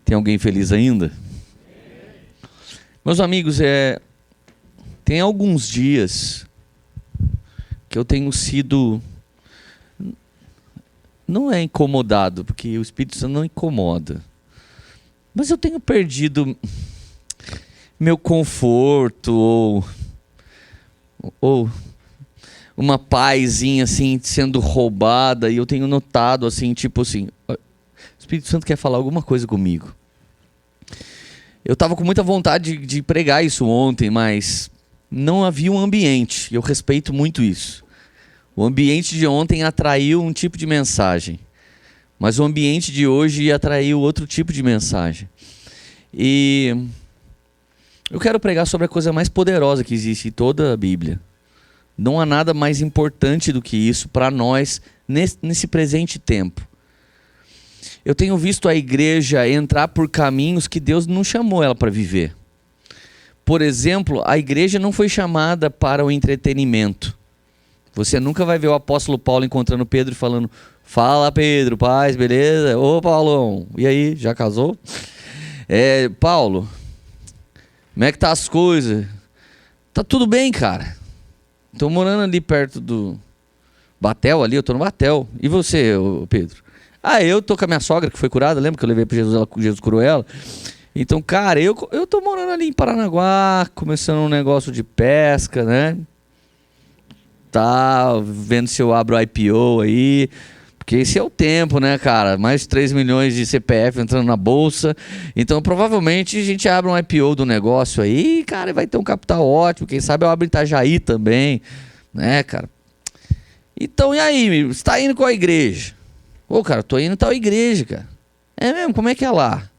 Tem alguém feliz ainda? Meus amigos, tem alguns dias que eu tenho sido, não é incomodado, porque o Espírito Santo não incomoda, mas eu tenho perdido meu conforto ou uma pazinha assim sendo roubada, e eu tenho notado assim, tipo assim, o Espírito Santo quer falar alguma coisa comigo. Eu estava com muita vontade de pregar isso ontem, mas não havia um ambiente. Eu respeito muito isso. O ambiente de ontem atraiu um tipo de mensagem, mas o ambiente de hoje atraiu outro tipo de mensagem. E eu quero pregar sobre a coisa mais poderosa que existe em toda a Bíblia. Não há nada mais importante do que isso para nós nesse presente tempo. Eu tenho visto a igreja entrar por caminhos que Deus não chamou ela para viver. Por exemplo, a igreja não foi chamada para o entretenimento. Você nunca vai ver o apóstolo Paulo encontrando Pedro e falando: fala Pedro, paz, beleza? Ô Paulão, e aí, já casou? Paulo, como é que tá as coisas? Tá tudo bem, cara. Tô morando ali perto do Batel ali, eu tô no Batel. E você, Pedro? Eu tô com a minha sogra que foi curada, lembra que eu levei pra Jesus, Jesus curou ela? Então, cara, eu tô morando ali em Paranaguá, começando um negócio de pesca, né? Tá vendo se eu abro o IPO aí, porque esse é o tempo, né, cara? Mais de 3 milhões de CPF entrando na bolsa. Então, provavelmente, a gente abre um IPO do negócio aí, cara, vai ter um capital ótimo. Quem sabe eu abro em Itajaí também, né, cara? Então, e aí, você tá indo com a igreja? Ô, cara, tô indo em tal igreja, cara. É mesmo? Como é que é lá?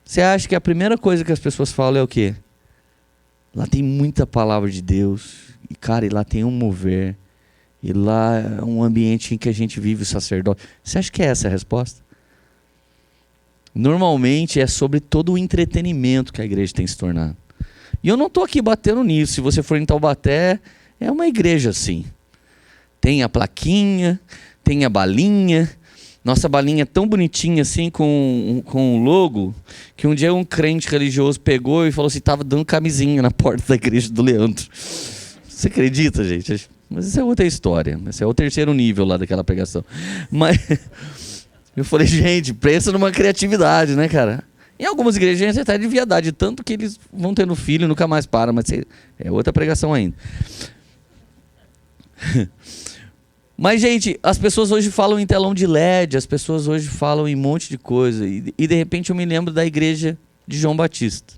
Você acha que a primeira coisa que as pessoas falam é o quê? Lá tem muita palavra de Deus. E, cara, e lá tem um mover. E lá é um ambiente em que a gente vive o sacerdócio. Você acha que é essa a resposta? Normalmente é sobre todo o entretenimento que a igreja tem se tornado. E eu não estou aqui batendo nisso. Se você for em Taubaté, é uma igreja assim. Tem a plaquinha, tem a balinha. Nossa balinha é tão bonitinha assim, com o logo, que um dia um crente religioso pegou e falou assim, estava dando camisinha na porta da igreja do Leandro. Você acredita, gente? Mas isso é outra história. Esse é o terceiro nível lá daquela pregação. Mas eu falei, gente, pensa numa criatividade, né, cara? Em algumas igrejas até de viadagem, tanto que eles vão tendo filho e nunca mais param, mas é outra pregação ainda. Mas, gente, as pessoas hoje falam em telão de LED, as pessoas hoje falam em um monte de coisa. E de repente eu me lembro da igreja de João Batista.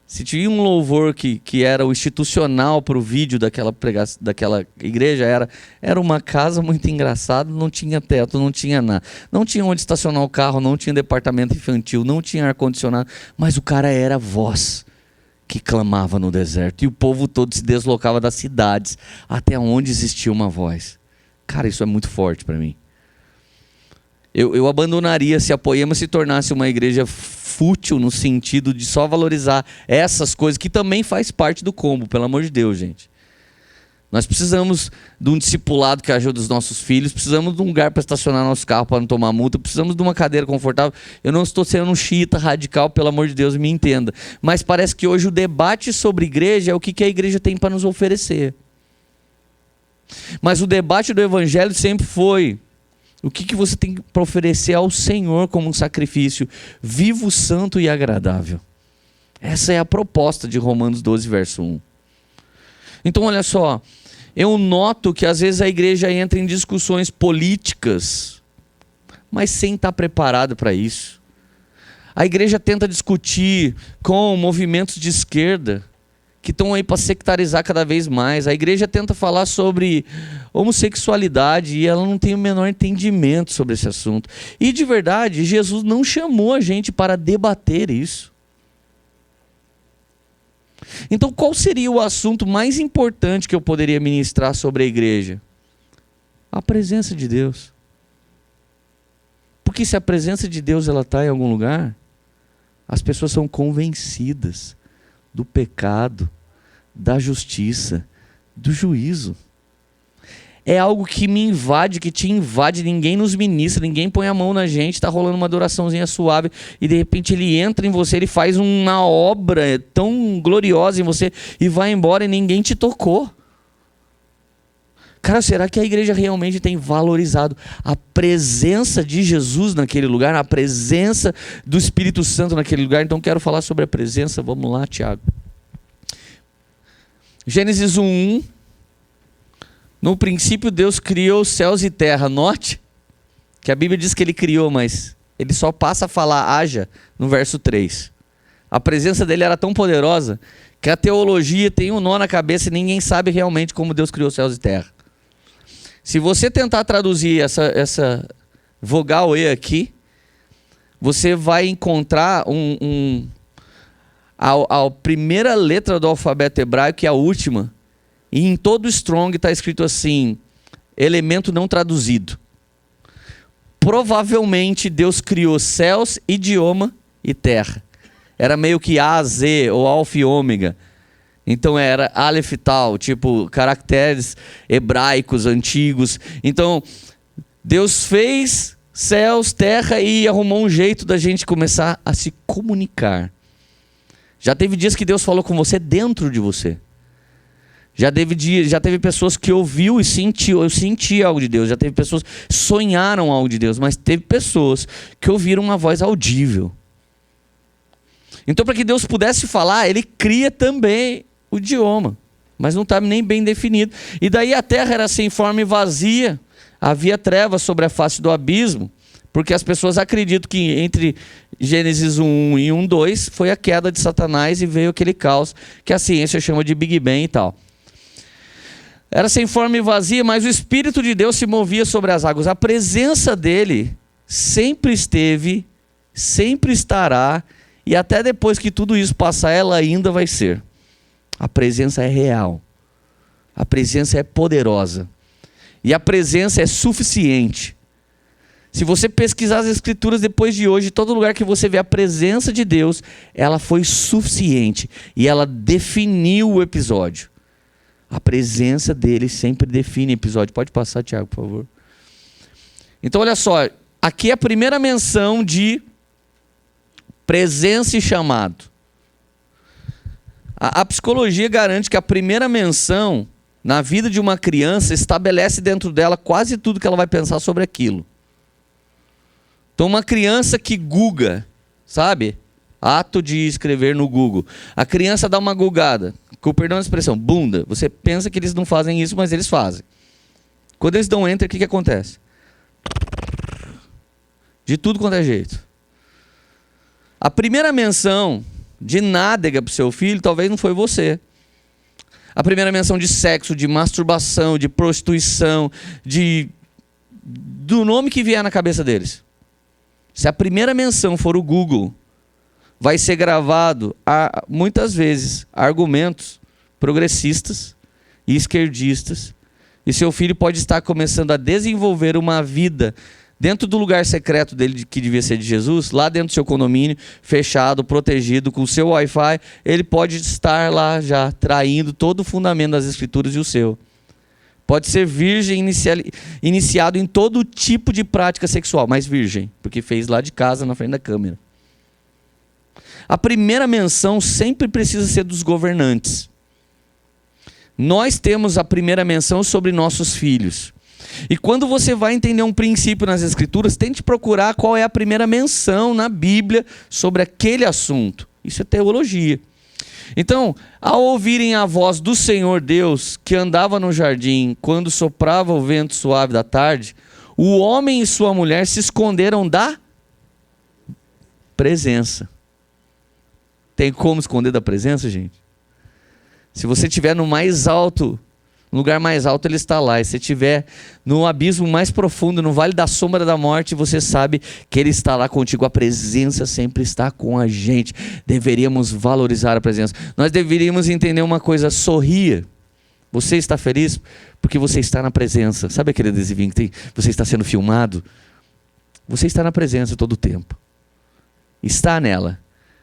Se tinha um louvor que era o institucional para o vídeo daquela igreja, era uma casa muito engraçada, não tinha teto, não tinha nada. Não tinha onde estacionar o carro, não tinha departamento infantil, não tinha ar-condicionado. Mas o cara era a voz que clamava no deserto. E o povo todo se deslocava das cidades até onde existia uma voz. Cara, isso é muito forte para mim. Eu abandonaria se a Poema se tornasse uma igreja fútil no sentido de só valorizar essas coisas, que também faz parte do combo, pelo amor de Deus, gente. Nós precisamos de um discipulado que ajude os nossos filhos, precisamos de um lugar para estacionar nosso carro para não tomar multa, precisamos de uma cadeira confortável. Eu não estou sendo um xiita radical, pelo amor de Deus, me entenda. Mas parece que hoje o debate sobre igreja é o que a igreja tem para nos oferecer. Mas o debate do evangelho sempre foi: o que você tem para oferecer ao Senhor como um sacrifício vivo, santo e agradável? Essa é a proposta de Romanos 12, verso 1. Então, olha só, eu noto que às vezes a igreja entra em discussões políticas, mas sem estar preparado para isso. A igreja tenta discutir com movimentos de esquerda, que estão aí para sectarizar cada vez mais. A igreja tenta falar sobre homossexualidade e ela não tem o menor entendimento sobre esse assunto. E de verdade, Jesus não chamou a gente para debater isso. Então, qual seria o assunto mais importante que eu poderia ministrar sobre a igreja? A presença de Deus. Porque se a presença de Deus está em algum lugar, as pessoas são convencidas do pecado, da justiça, do juízo. é algo que me invade, que te invade, ninguém nos ministra, ninguém põe a mão na gente, tá rolando uma adoraçãozinha suave, e de repente ele entra em você, ele faz uma obra tão gloriosa em você, e vai embora e ninguém te tocou. Cara, será que a igreja realmente tem valorizado a presença de Jesus naquele lugar, a presença do Espírito Santo naquele lugar? Então quero falar sobre a presença, vamos lá, Tiago. Gênesis 1:1. No princípio Deus criou céus e terra. Note que a Bíblia diz que ele criou, mas ele só passa a falar haja no verso 3. A presença dele era tão poderosa que a teologia tem um nó na cabeça e ninguém sabe realmente como Deus criou céus e terra. Se você tentar traduzir essa vogal E aqui, você vai encontrar a primeira letra do alfabeto hebraico, que é a última, e em todo o Strong está escrito assim, elemento não traduzido. Provavelmente Deus criou céus, idioma e terra. Era meio que A, Z, ou Alfa e Ômega. Então era Aleph e tal, tipo caracteres hebraicos antigos. Então Deus fez céus, terra e arrumou um jeito da gente começar a se comunicar. Já teve dias que Deus falou com você dentro de você. Já teve pessoas que ouviu e sentiu, eu senti algo de Deus. Já teve pessoas que sonharam algo de Deus, mas teve pessoas que ouviram uma voz audível. Então, para que Deus pudesse falar, ele cria também o idioma, mas não está nem bem definido. E daí a terra era sem forma e vazia, havia trevas sobre a face do abismo, porque as pessoas acreditam que entre Gênesis 1 e 1:2 foi a queda de Satanás e veio aquele caos que a ciência chama de Big Bang e tal. Era sem forma e vazia, mas o Espírito de Deus se movia sobre as águas. A presença dele sempre esteve, sempre estará, e até depois que tudo isso passar, ela ainda vai ser. A presença é real. A presença é poderosa. E a presença é suficiente. Se você pesquisar as Escrituras depois de hoje, todo lugar que você vê a presença de Deus, ela foi suficiente. E ela definiu o episódio. A presença dele sempre define o episódio. Pode passar, Tiago, por favor. Então, olha só. Aqui é a primeira menção de presença e chamado. A psicologia garante que a primeira menção na vida de uma criança estabelece dentro dela quase tudo que ela vai pensar sobre aquilo. Então, uma criança que googa, sabe? Ato de escrever no Google. A criança dá uma googada, com perdão da expressão, bunda. Você pensa que eles não fazem isso, mas eles fazem. Quando eles dão enter, o que acontece? De tudo quanto é jeito. A primeira menção de nádega para o seu filho, talvez não foi você. A primeira menção de sexo, de masturbação, de prostituição, do nome que vier na cabeça deles. Se a primeira menção for o Google, vai ser gravado, muitas vezes, argumentos progressistas e esquerdistas. E seu filho pode estar começando a desenvolver uma vida dentro do lugar secreto dele, que devia ser de Jesus, lá dentro do seu condomínio, fechado, protegido, com o seu Wi-Fi, ele pode estar lá já, traindo todo o fundamento das Escrituras e o seu. Pode ser virgem, iniciado em todo tipo de prática sexual, mas virgem, porque fez lá de casa, na frente da câmera. A primeira menção sempre precisa ser dos governantes. Nós temos a primeira menção sobre nossos filhos. E quando você vai entender um princípio nas Escrituras, tente procurar qual é a primeira menção na Bíblia sobre aquele assunto. Isso é teologia. Então, ao ouvirem a voz do Senhor Deus, que andava no jardim, quando soprava o vento suave da tarde, o homem e sua mulher se esconderam da presença. Tem como esconder da presença, gente? Se você estiver no mais alto, no lugar mais alto, ele está lá. E se estiver no abismo mais profundo, no vale da sombra da morte, você sabe que ele está lá contigo. A presença sempre está com a gente. Deveríamos valorizar a presença. Nós deveríamos entender uma coisa: sorria. Você está feliz porque você está na presença. Sabe aquele adesivinho que tem? Você está sendo filmado? Você está na presença todo o tempo. Está nela.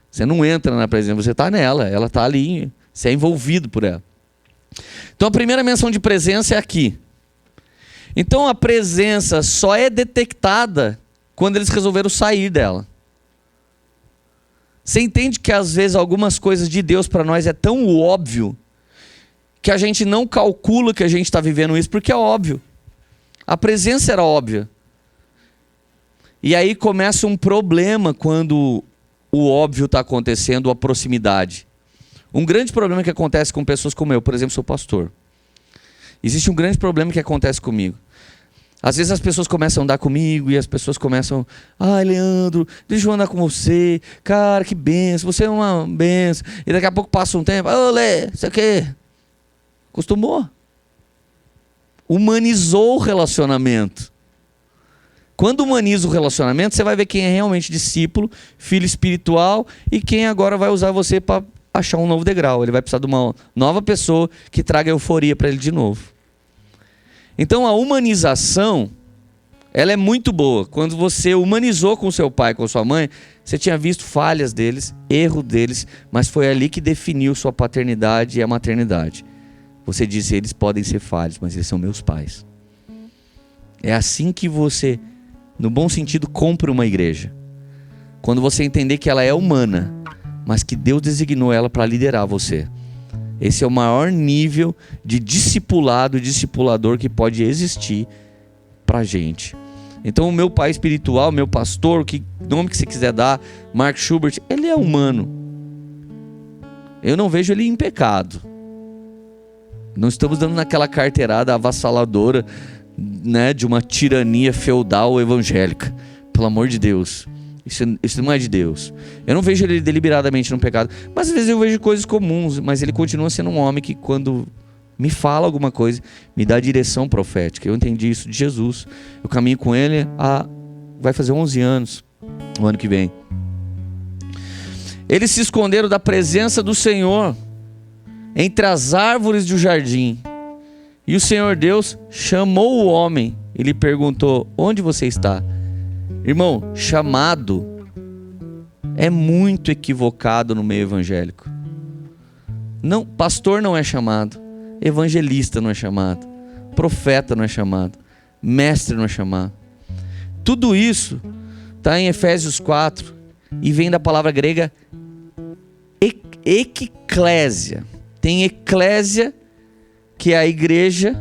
Você não entra na presença, você está nela. Ela está ali. Você é envolvido por ela. Então a primeira menção de presença é aqui. Então a presença só é detectada quando eles resolveram sair dela. Você entende que às vezes algumas coisas de Deus para nós é tão óbvio que a gente não calcula que a gente está vivendo isso porque é óbvio. A presença era óbvia. E aí começa um problema quando o óbvio está acontecendo, a proximidade. Um grande problema que acontece com pessoas como eu, por exemplo, sou pastor. Existe um grande problema que acontece comigo. Às vezes as pessoas começam a andar comigo e as pessoas começam... Ai, Leandro, deixa eu andar com você. Cara, que benção, você é uma benção. E daqui a pouco passa um tempo. Ô, Lê, você o quê? Acostumou. Humanizou o relacionamento. Quando humaniza o relacionamento, você vai ver quem é realmente discípulo, filho espiritual e quem agora vai usar você para achar um novo degrau. Ele vai precisar de uma nova pessoa que traga euforia para ele de novo. Então a humanização, ela é muito boa. Quando você humanizou com seu pai, com sua mãe, você tinha visto falhas deles, erro deles, mas foi ali que definiu sua paternidade e a maternidade. Você disse, eles podem ser falhos, mas eles são meus pais. É assim que você, no bom sentido, compra uma igreja. Quando você entender que ela é humana, mas que Deus designou ela para liderar você. Esse é o maior nível de discipulado e discipulador que pode existir pra gente. Então o meu pai espiritual, meu pastor, que nome que você quiser dar, Mark Schubert, ele é humano. Eu não vejo ele em pecado. Não estamos dando naquela carteirada avassaladora, né, de uma tirania feudal evangélica. Pelo amor de Deus. Isso não é de Deus. Eu não vejo ele deliberadamente no pecado. Mas às vezes eu vejo coisas comuns. Mas ele continua sendo um homem que quando me fala alguma coisa, me dá direção profética. Eu entendi isso de Jesus. Eu caminho com ele vai fazer 11 anos, o ano que vem. Eles se esconderam da presença do Senhor entre as árvores do jardim. E o Senhor Deus chamou o homem e lhe perguntou: onde você está? Irmão, chamado é muito equivocado no meio evangélico. Não, pastor não é chamado, evangelista não é chamado, profeta não é chamado, mestre não é chamado. Tudo isso está em Efésios 4 e vem da palavra grega eklésia. Tem eclésia, que é a igreja,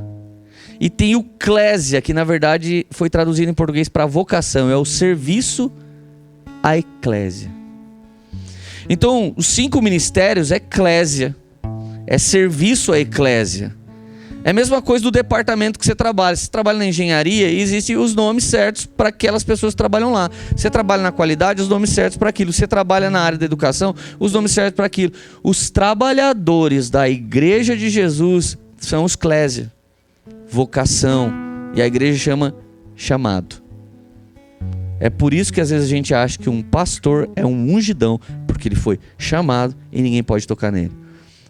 e tem o clésia, que na verdade foi traduzido em português para vocação, é o serviço à eclésia. Então, os 5 ministérios é eclésia, é serviço à eclésia. É a mesma coisa do departamento que você trabalha. Se você trabalha na engenharia, existem os nomes certos para aquelas pessoas que trabalham lá. Você trabalha na qualidade, os nomes certos para aquilo. Você trabalha na área da educação, os nomes certos para aquilo. Os trabalhadores da igreja de Jesus são os clésia, vocação, e a igreja chama chamado. É por isso que às vezes a gente acha que um pastor é um ungidão, porque ele foi chamado e ninguém pode tocar nele.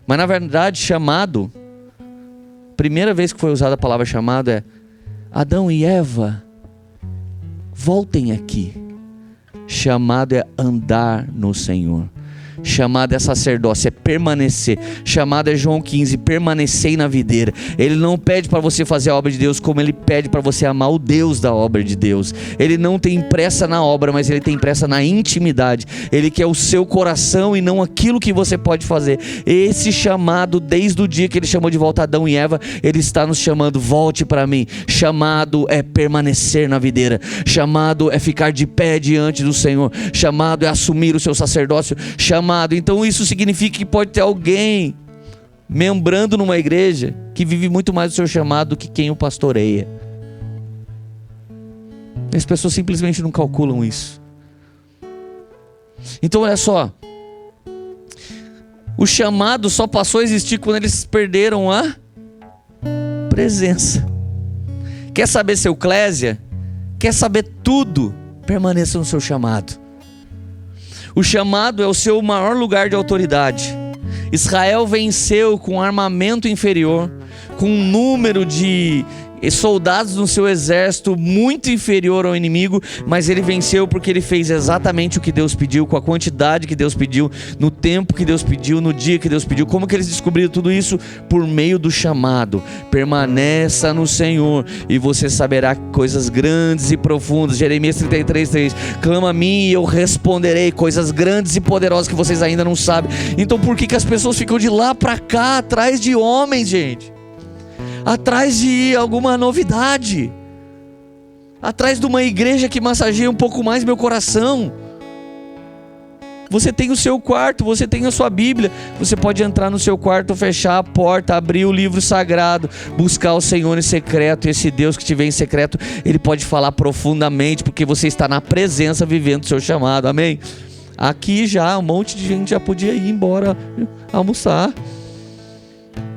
Mas na verdade, chamado, primeira vez que foi usada a palavra chamado é: Adão e Eva, voltem aqui. Chamado é andar no Senhor. Chamado é sacerdócio, é permanecer. Chamado é João 15, permanecer na videira. Ele não pede para você fazer a obra de Deus, como ele pede para você amar o Deus da obra de Deus. Ele não tem pressa na obra, mas ele tem pressa na intimidade. Ele quer o seu coração e não aquilo que você pode fazer. Esse chamado, desde o dia que ele chamou de volta Adão e Eva, ele está nos chamando: volte para mim. Chamado é permanecer na videira. Chamado é ficar de pé diante do Senhor. Chamado é assumir o seu sacerdócio. Então isso significa que pode ter alguém membrando numa igreja que vive muito mais o seu chamado do que quem o pastoreia. As pessoas simplesmente não calculam isso. Então olha só, o chamado só passou a existir quando eles perderam a presença. Quer saber seu eclésia? Quer saber tudo? Permaneça no seu chamado. O chamado é o seu maior lugar de autoridade. Israel venceu com armamento inferior, com um número de e soldados no seu exército muito inferior ao inimigo, mas ele venceu porque ele fez exatamente o que Deus pediu, com a quantidade que Deus pediu, no tempo que Deus pediu, no dia que Deus pediu. Como que eles descobriram tudo isso? Por meio do chamado. Permaneça no Senhor e você saberá coisas grandes e profundas. Jeremias 33:3. Clama a mim e eu responderei, coisas grandes e poderosas que vocês ainda não sabem. Então por que as pessoas ficam de lá para cá atrás de homens, gente? Atrás de alguma novidade, atrás de uma igreja que massageia um pouco mais meu coração. Você tem o seu quarto, você tem a sua Bíblia, você pode entrar no seu quarto, fechar a porta, abrir o livro sagrado, buscar o Senhor em secreto. E esse Deus que te vê em secreto, Ele pode falar profundamente, porque você está na presença, vivendo o seu chamado, amém? Aqui já um monte de gente já podia ir embora almoçar,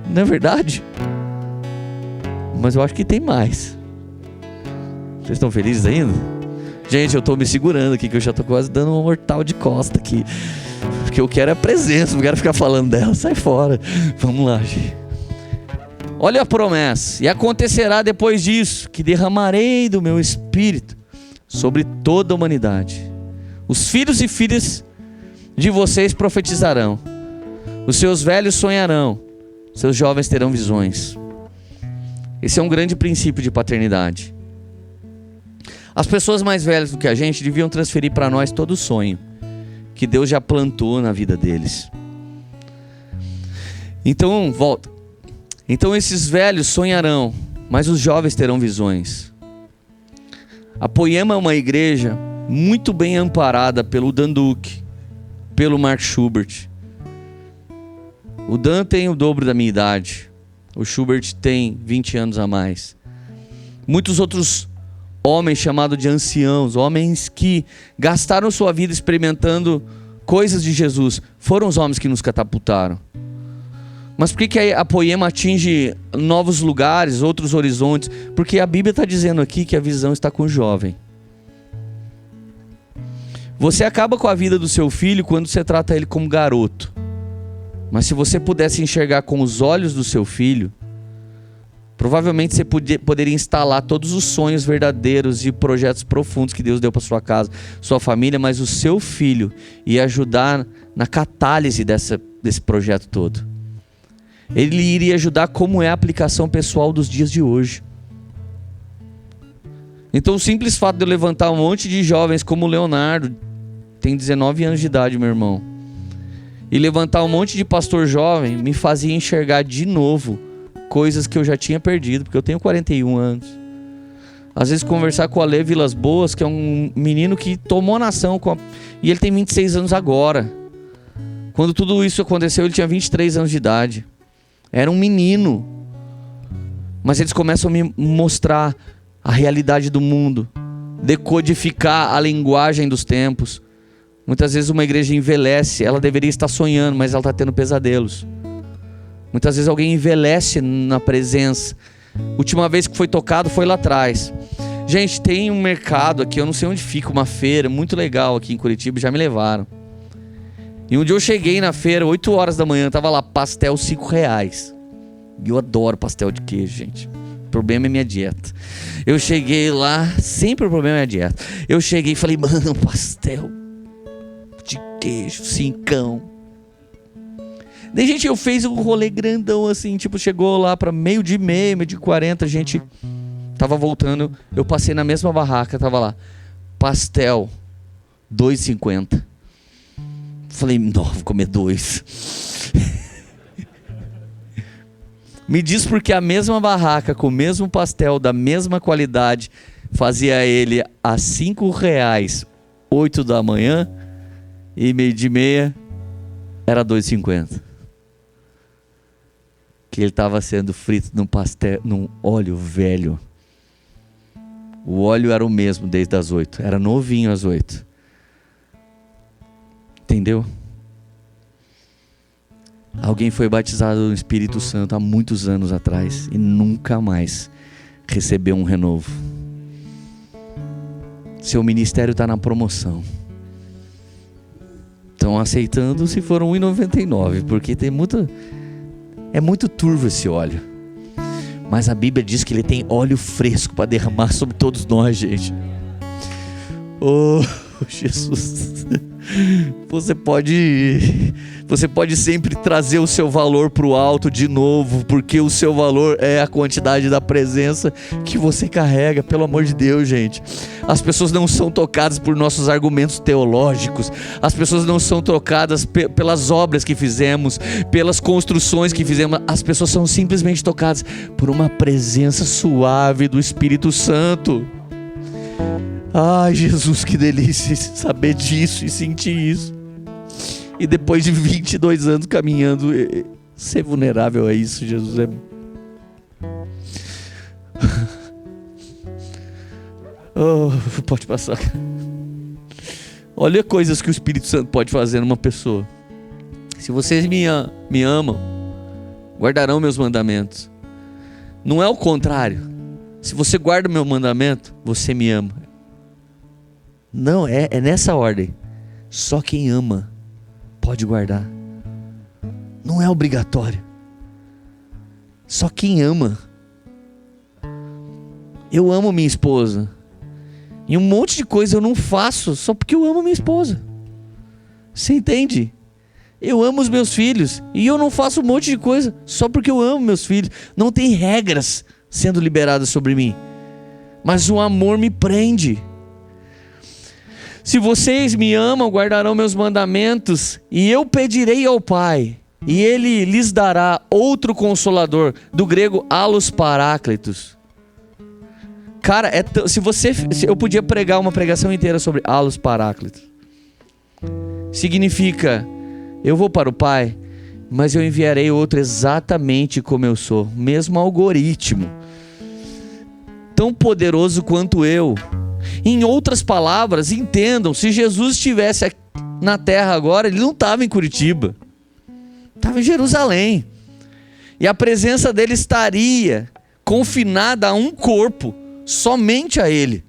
não é verdade? Mas eu acho que tem mais. Vocês estão felizes ainda? Gente, eu estou me segurando aqui, que eu já estou quase dando um mortal de costa aqui, porque eu quero a presença, não quero ficar falando dela. Sai fora. Vamos lá, gente. Olha a promessa. E acontecerá depois disso, que derramarei do meu espírito sobre toda a humanidade. Os filhos e filhas de vocês profetizarão, os seus velhos sonharão, seus jovens terão visões. Esse é um grande princípio de paternidade. As pessoas mais velhas do que a gente deviam transferir para nós todo o sonho que Deus já plantou na vida deles. Então, volta. Então esses velhos sonharão, mas os jovens terão visões. A Poema é uma igreja muito bem amparada pelo Dan Duque, pelo Mark Schubert. O Dan tem o dobro da minha idade. O Schubert tem 20 anos a mais. Muitos outros homens chamados de anciãos, homens que gastaram sua vida experimentando coisas de Jesus, foram os homens que nos catapultaram. Mas por que a Poema atinge novos lugares, outros horizontes? Porque a Bíblia está dizendo aqui que a visão está com o jovem. Você acaba com a vida do seu filho quando você trata ele como garoto. Mas se você pudesse enxergar com os olhos do seu filho, provavelmente você poderia instalar todos os sonhos verdadeiros e projetos profundos que Deus deu para sua casa, sua família, mas o seu filho ia ajudar na catálise desse projeto todo. Ele iria ajudar como é a aplicação pessoal dos dias de hoje. Então o simples fato de eu levantar um monte de jovens como o Leonardo, tem 19 anos de idade, meu irmão, e levantar um monte de pastor jovem, me fazia enxergar de novo coisas que eu já tinha perdido, porque eu tenho 41 anos. Às vezes conversar com o Ale Vilas Boas, que é um menino que tomou a nação, e ele tem 26 anos agora. Quando tudo isso aconteceu, ele tinha 23 anos de idade. Era um menino. Mas eles começam a me mostrar a realidade do mundo, decodificar a linguagem dos tempos. Muitas vezes uma igreja envelhece, ela deveria estar sonhando, mas ela está tendo pesadelos. Muitas vezes alguém envelhece na presença. Última vez que foi tocado foi lá atrás. Gente, tem um mercado aqui, eu não sei onde fica, uma feira muito legal aqui em Curitiba, já me levaram. E um dia eu cheguei na feira, 8 horas da manhã, tava lá, pastel R$5. E eu adoro pastel de queijo, gente. O problema é minha dieta. Eu cheguei lá, sempre o problema é a dieta. Eu cheguei e falei, mano, pastel de queijo, 5. Daí, gente, eu fiz um rolê grandão assim, tipo, chegou lá pra 12:30, 12:40, a gente tava voltando, eu passei na mesma barraca, tava lá, pastel, R$2,50. Falei, não, vou comer 2. Me diz porque a mesma barraca, com o mesmo pastel, da mesma qualidade, fazia ele a R$5, 8 da manhã, e 12:30 era R$2,50. Que ele estava sendo frito num pastel, num óleo velho. O óleo era o mesmo desde as 8, era novinho às 8. Entendeu? Alguém foi batizado no Espírito Santo há muitos anos atrás e nunca mais recebeu um renovo. Seu ministério está na promoção. Estão aceitando se for R$1,99, porque tem muita... É muito turvo esse óleo. Mas a Bíblia diz que Ele tem óleo fresco para derramar sobre todos nós, gente. Oh, Jesus, você pode sempre trazer o seu valor para o alto de novo, porque o seu valor é a quantidade da presença que você carrega. Pelo amor de Deus, gente. As pessoas não são tocadas por nossos argumentos teológicos, as pessoas não são tocadas pelas obras que fizemos, pelas construções que fizemos. As pessoas são simplesmente tocadas por uma presença suave do Espírito Santo. Ai, Jesus, que delícia saber disso e sentir isso. E depois de 22 anos caminhando, ser vulnerável a isso, Jesus, é... Oh, pode passar. Olha coisas que o Espírito Santo pode fazer numa pessoa. Se vocês me amam, guardarão meus mandamentos. Não é o contrário. Se você guarda o meu mandamento, você me ama. Não, é nessa ordem. Só quem ama pode guardar. Não é obrigatório. Só quem ama. Eu amo minha esposa. E um monte de coisa eu não faço só porque eu amo minha esposa. Você entende? Eu amo os meus filhos e eu não faço um monte de coisa só porque eu amo meus filhos. Não tem regras sendo liberadas sobre mim. Mas o amor me prende. Se vocês me amam, guardarão meus mandamentos, e eu pedirei ao Pai, e Ele lhes dará outro Consolador, do grego allos paráclitos. Cara, se eu podia pregar uma pregação inteira sobre allos paráclitos. Significa, eu vou para o Pai, mas eu enviarei outro exatamente como eu sou, mesmo algoritmo, tão poderoso quanto eu. Em outras palavras, entendam, se Jesus estivesse na terra agora, Ele não estava em Curitiba, estava em Jerusalém, e a presença dele estaria confinada a um corpo, somente a Ele,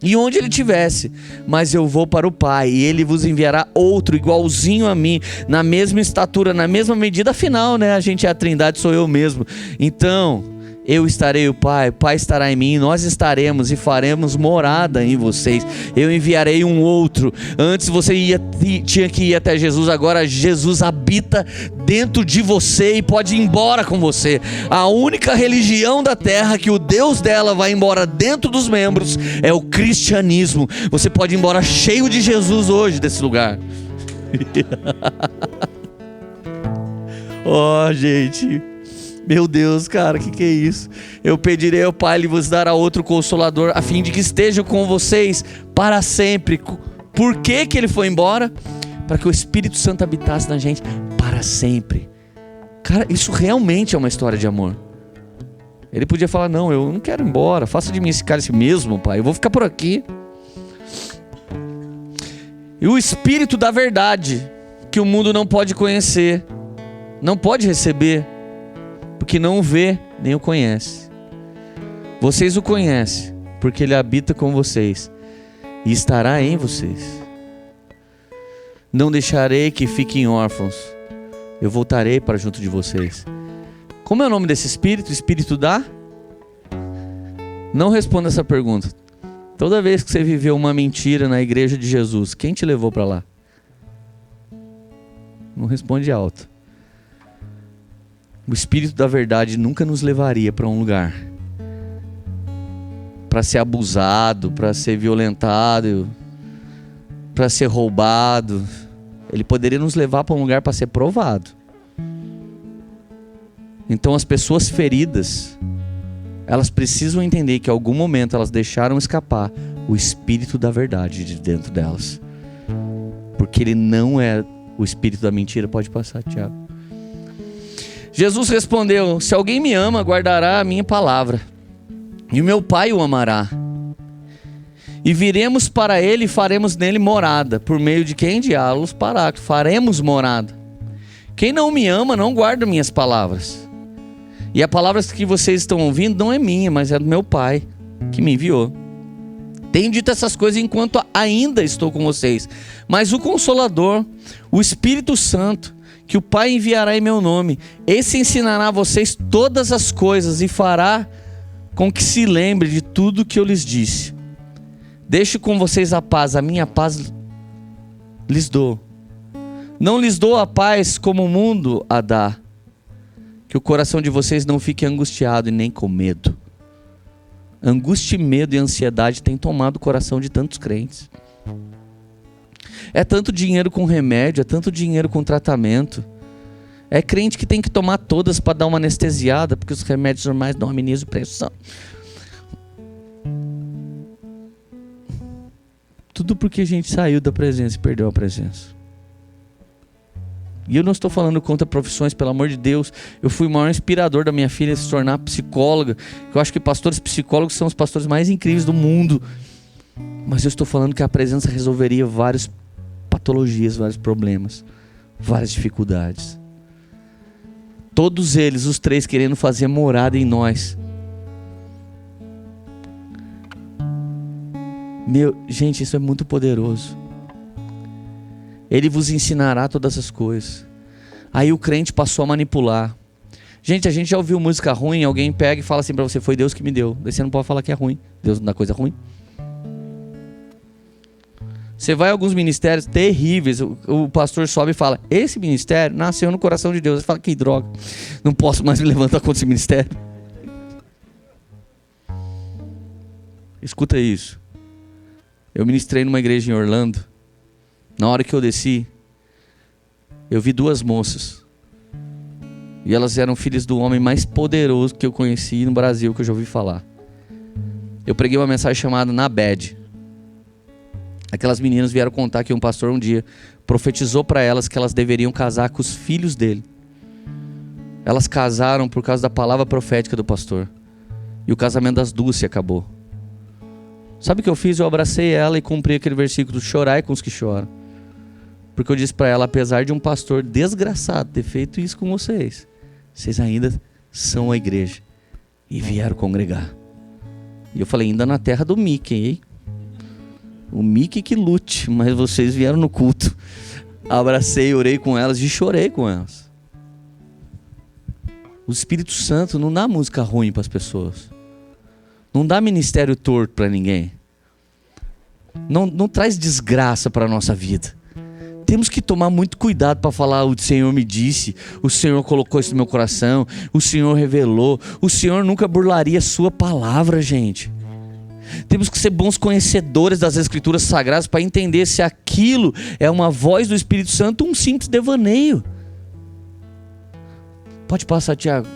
e onde Ele estivesse. Mas eu vou para o Pai, e Ele vos enviará outro igualzinho a mim, na mesma estatura, na mesma medida. Afinal, né, a gente é a Trindade, sou eu mesmo. Então eu estarei o Pai, o Pai estará em mim, nós estaremos e faremos morada em vocês. Eu enviarei um outro. Antes você tinha que ir até Jesus, agora Jesus habita dentro de você e pode ir embora com você. A única religião da terra que o Deus dela vai embora dentro dos membros é o cristianismo. Você pode ir embora cheio de Jesus hoje desse lugar. Oh, gente, meu Deus, cara, que é isso? Eu pedirei ao Pai, Ele vos dará outro Consolador, a fim de que esteja com vocês para sempre. Por que Ele foi embora? Para que o Espírito Santo habitasse na gente para sempre. Cara, isso realmente é uma história de amor. Ele podia falar, não, eu não quero ir embora, faça de mim esse cálice mesmo, Pai, eu vou ficar por aqui. E o Espírito da verdade, que o mundo não pode conhecer, não pode receber, porque não o vê, nem o conhece. Vocês o conhecem, porque Ele habita com vocês e estará em vocês. Não deixarei que fiquem órfãos, eu voltarei para junto de vocês. Como é o nome desse Espírito? Espírito da? Não responda essa pergunta. Toda vez que você viveu uma mentira na igreja de Jesus, quem te levou para lá? Não responde alto. O Espírito da verdade nunca nos levaria para um lugar para ser abusado, para ser violentado, para ser roubado. Ele poderia nos levar para um lugar para ser provado. Então as pessoas feridas, elas precisam entender que em algum momento elas deixaram escapar o Espírito da verdade de dentro delas, porque ele não é o espírito da mentira. Pode passar, Tiago. Jesus respondeu: se alguém me ama, guardará a minha palavra, e o meu Pai o amará, e viremos para ele e faremos nele morada. Por meio de quem? De allos paráclitos, faremos morada. Quem não me ama não guarda minhas palavras, e a palavra que vocês estão ouvindo não é minha, mas é do meu Pai que me enviou. Tenho dito essas coisas enquanto ainda estou com vocês, mas o Consolador, o Espírito Santo, que o Pai enviará em meu nome. Esse ensinará a vocês todas as coisas e fará com que se lembre de tudo que eu lhes disse. Deixo com vocês a paz, a minha paz lhes dou. Não lhes dou a paz como o mundo a dá. Que o coração de vocês não fique angustiado e nem com medo. Angústia, medo e ansiedade têm tomado o coração de tantos crentes. É tanto dinheiro com remédio, é tanto dinheiro com tratamento. É crente que tem que tomar todas para dar uma anestesiada, porque os remédios normais não amenizam pressão. Tudo porque a gente saiu da presença e perdeu a presença. E eu não estou falando contra profissões, pelo amor de Deus. Eu fui o maior inspirador da minha filha a se tornar psicóloga. Eu acho que pastores psicólogos são os pastores mais incríveis do mundo. Mas eu estou falando que a presença resolveria várias patologias, vários problemas, várias dificuldades. Todos eles, os três, querendo fazer morada em nós. Gente, isso é muito poderoso. Ele vos ensinará todas as coisas. Aí o crente passou a manipular. Gente, a gente já ouviu música ruim, alguém pega e fala assim pra você, foi Deus que me deu. Daí você não pode falar que é ruim. Deus não dá coisa ruim. Você vai a alguns ministérios terríveis, o pastor sobe e fala, esse ministério nasceu no coração de Deus. Você fala, que droga, não posso mais me levantar contra esse ministério. Escuta isso. Eu ministrei numa igreja em Orlando. Na hora que eu desci, eu vi duas moças. E elas eram filhas do homem mais poderoso que eu conheci no Brasil, que eu já ouvi falar. Eu preguei uma mensagem chamada Na Bad. Aquelas meninas vieram contar que um pastor um dia profetizou para elas que elas deveriam casar com os filhos dele. Elas casaram por causa da palavra profética do pastor. E o casamento das duas se acabou. Sabe o que eu fiz? Eu abracei ela e cumpri aquele versículo, chorai com os que choram. Porque eu disse para ela, apesar de um pastor desgraçado ter feito isso com vocês, vocês ainda são a igreja e vieram congregar. E eu falei, ainda na terra do Mickey, hein? O Mickey que lute, mas vocês vieram no culto. Abracei, orei com elas e chorei com elas. O Espírito Santo não dá música ruim para as pessoas. Não dá ministério torto para ninguém. Não traz desgraça para a nossa vida. Temos que tomar muito cuidado para falar, o Senhor me disse, o Senhor colocou isso no meu coração, o Senhor revelou, o Senhor nunca burlaria a sua palavra, gente. Temos que ser bons conhecedores das Escrituras Sagradas para entender se aquilo é uma voz do Espírito Santo ou um simples devaneio. Pode passar, Tiago.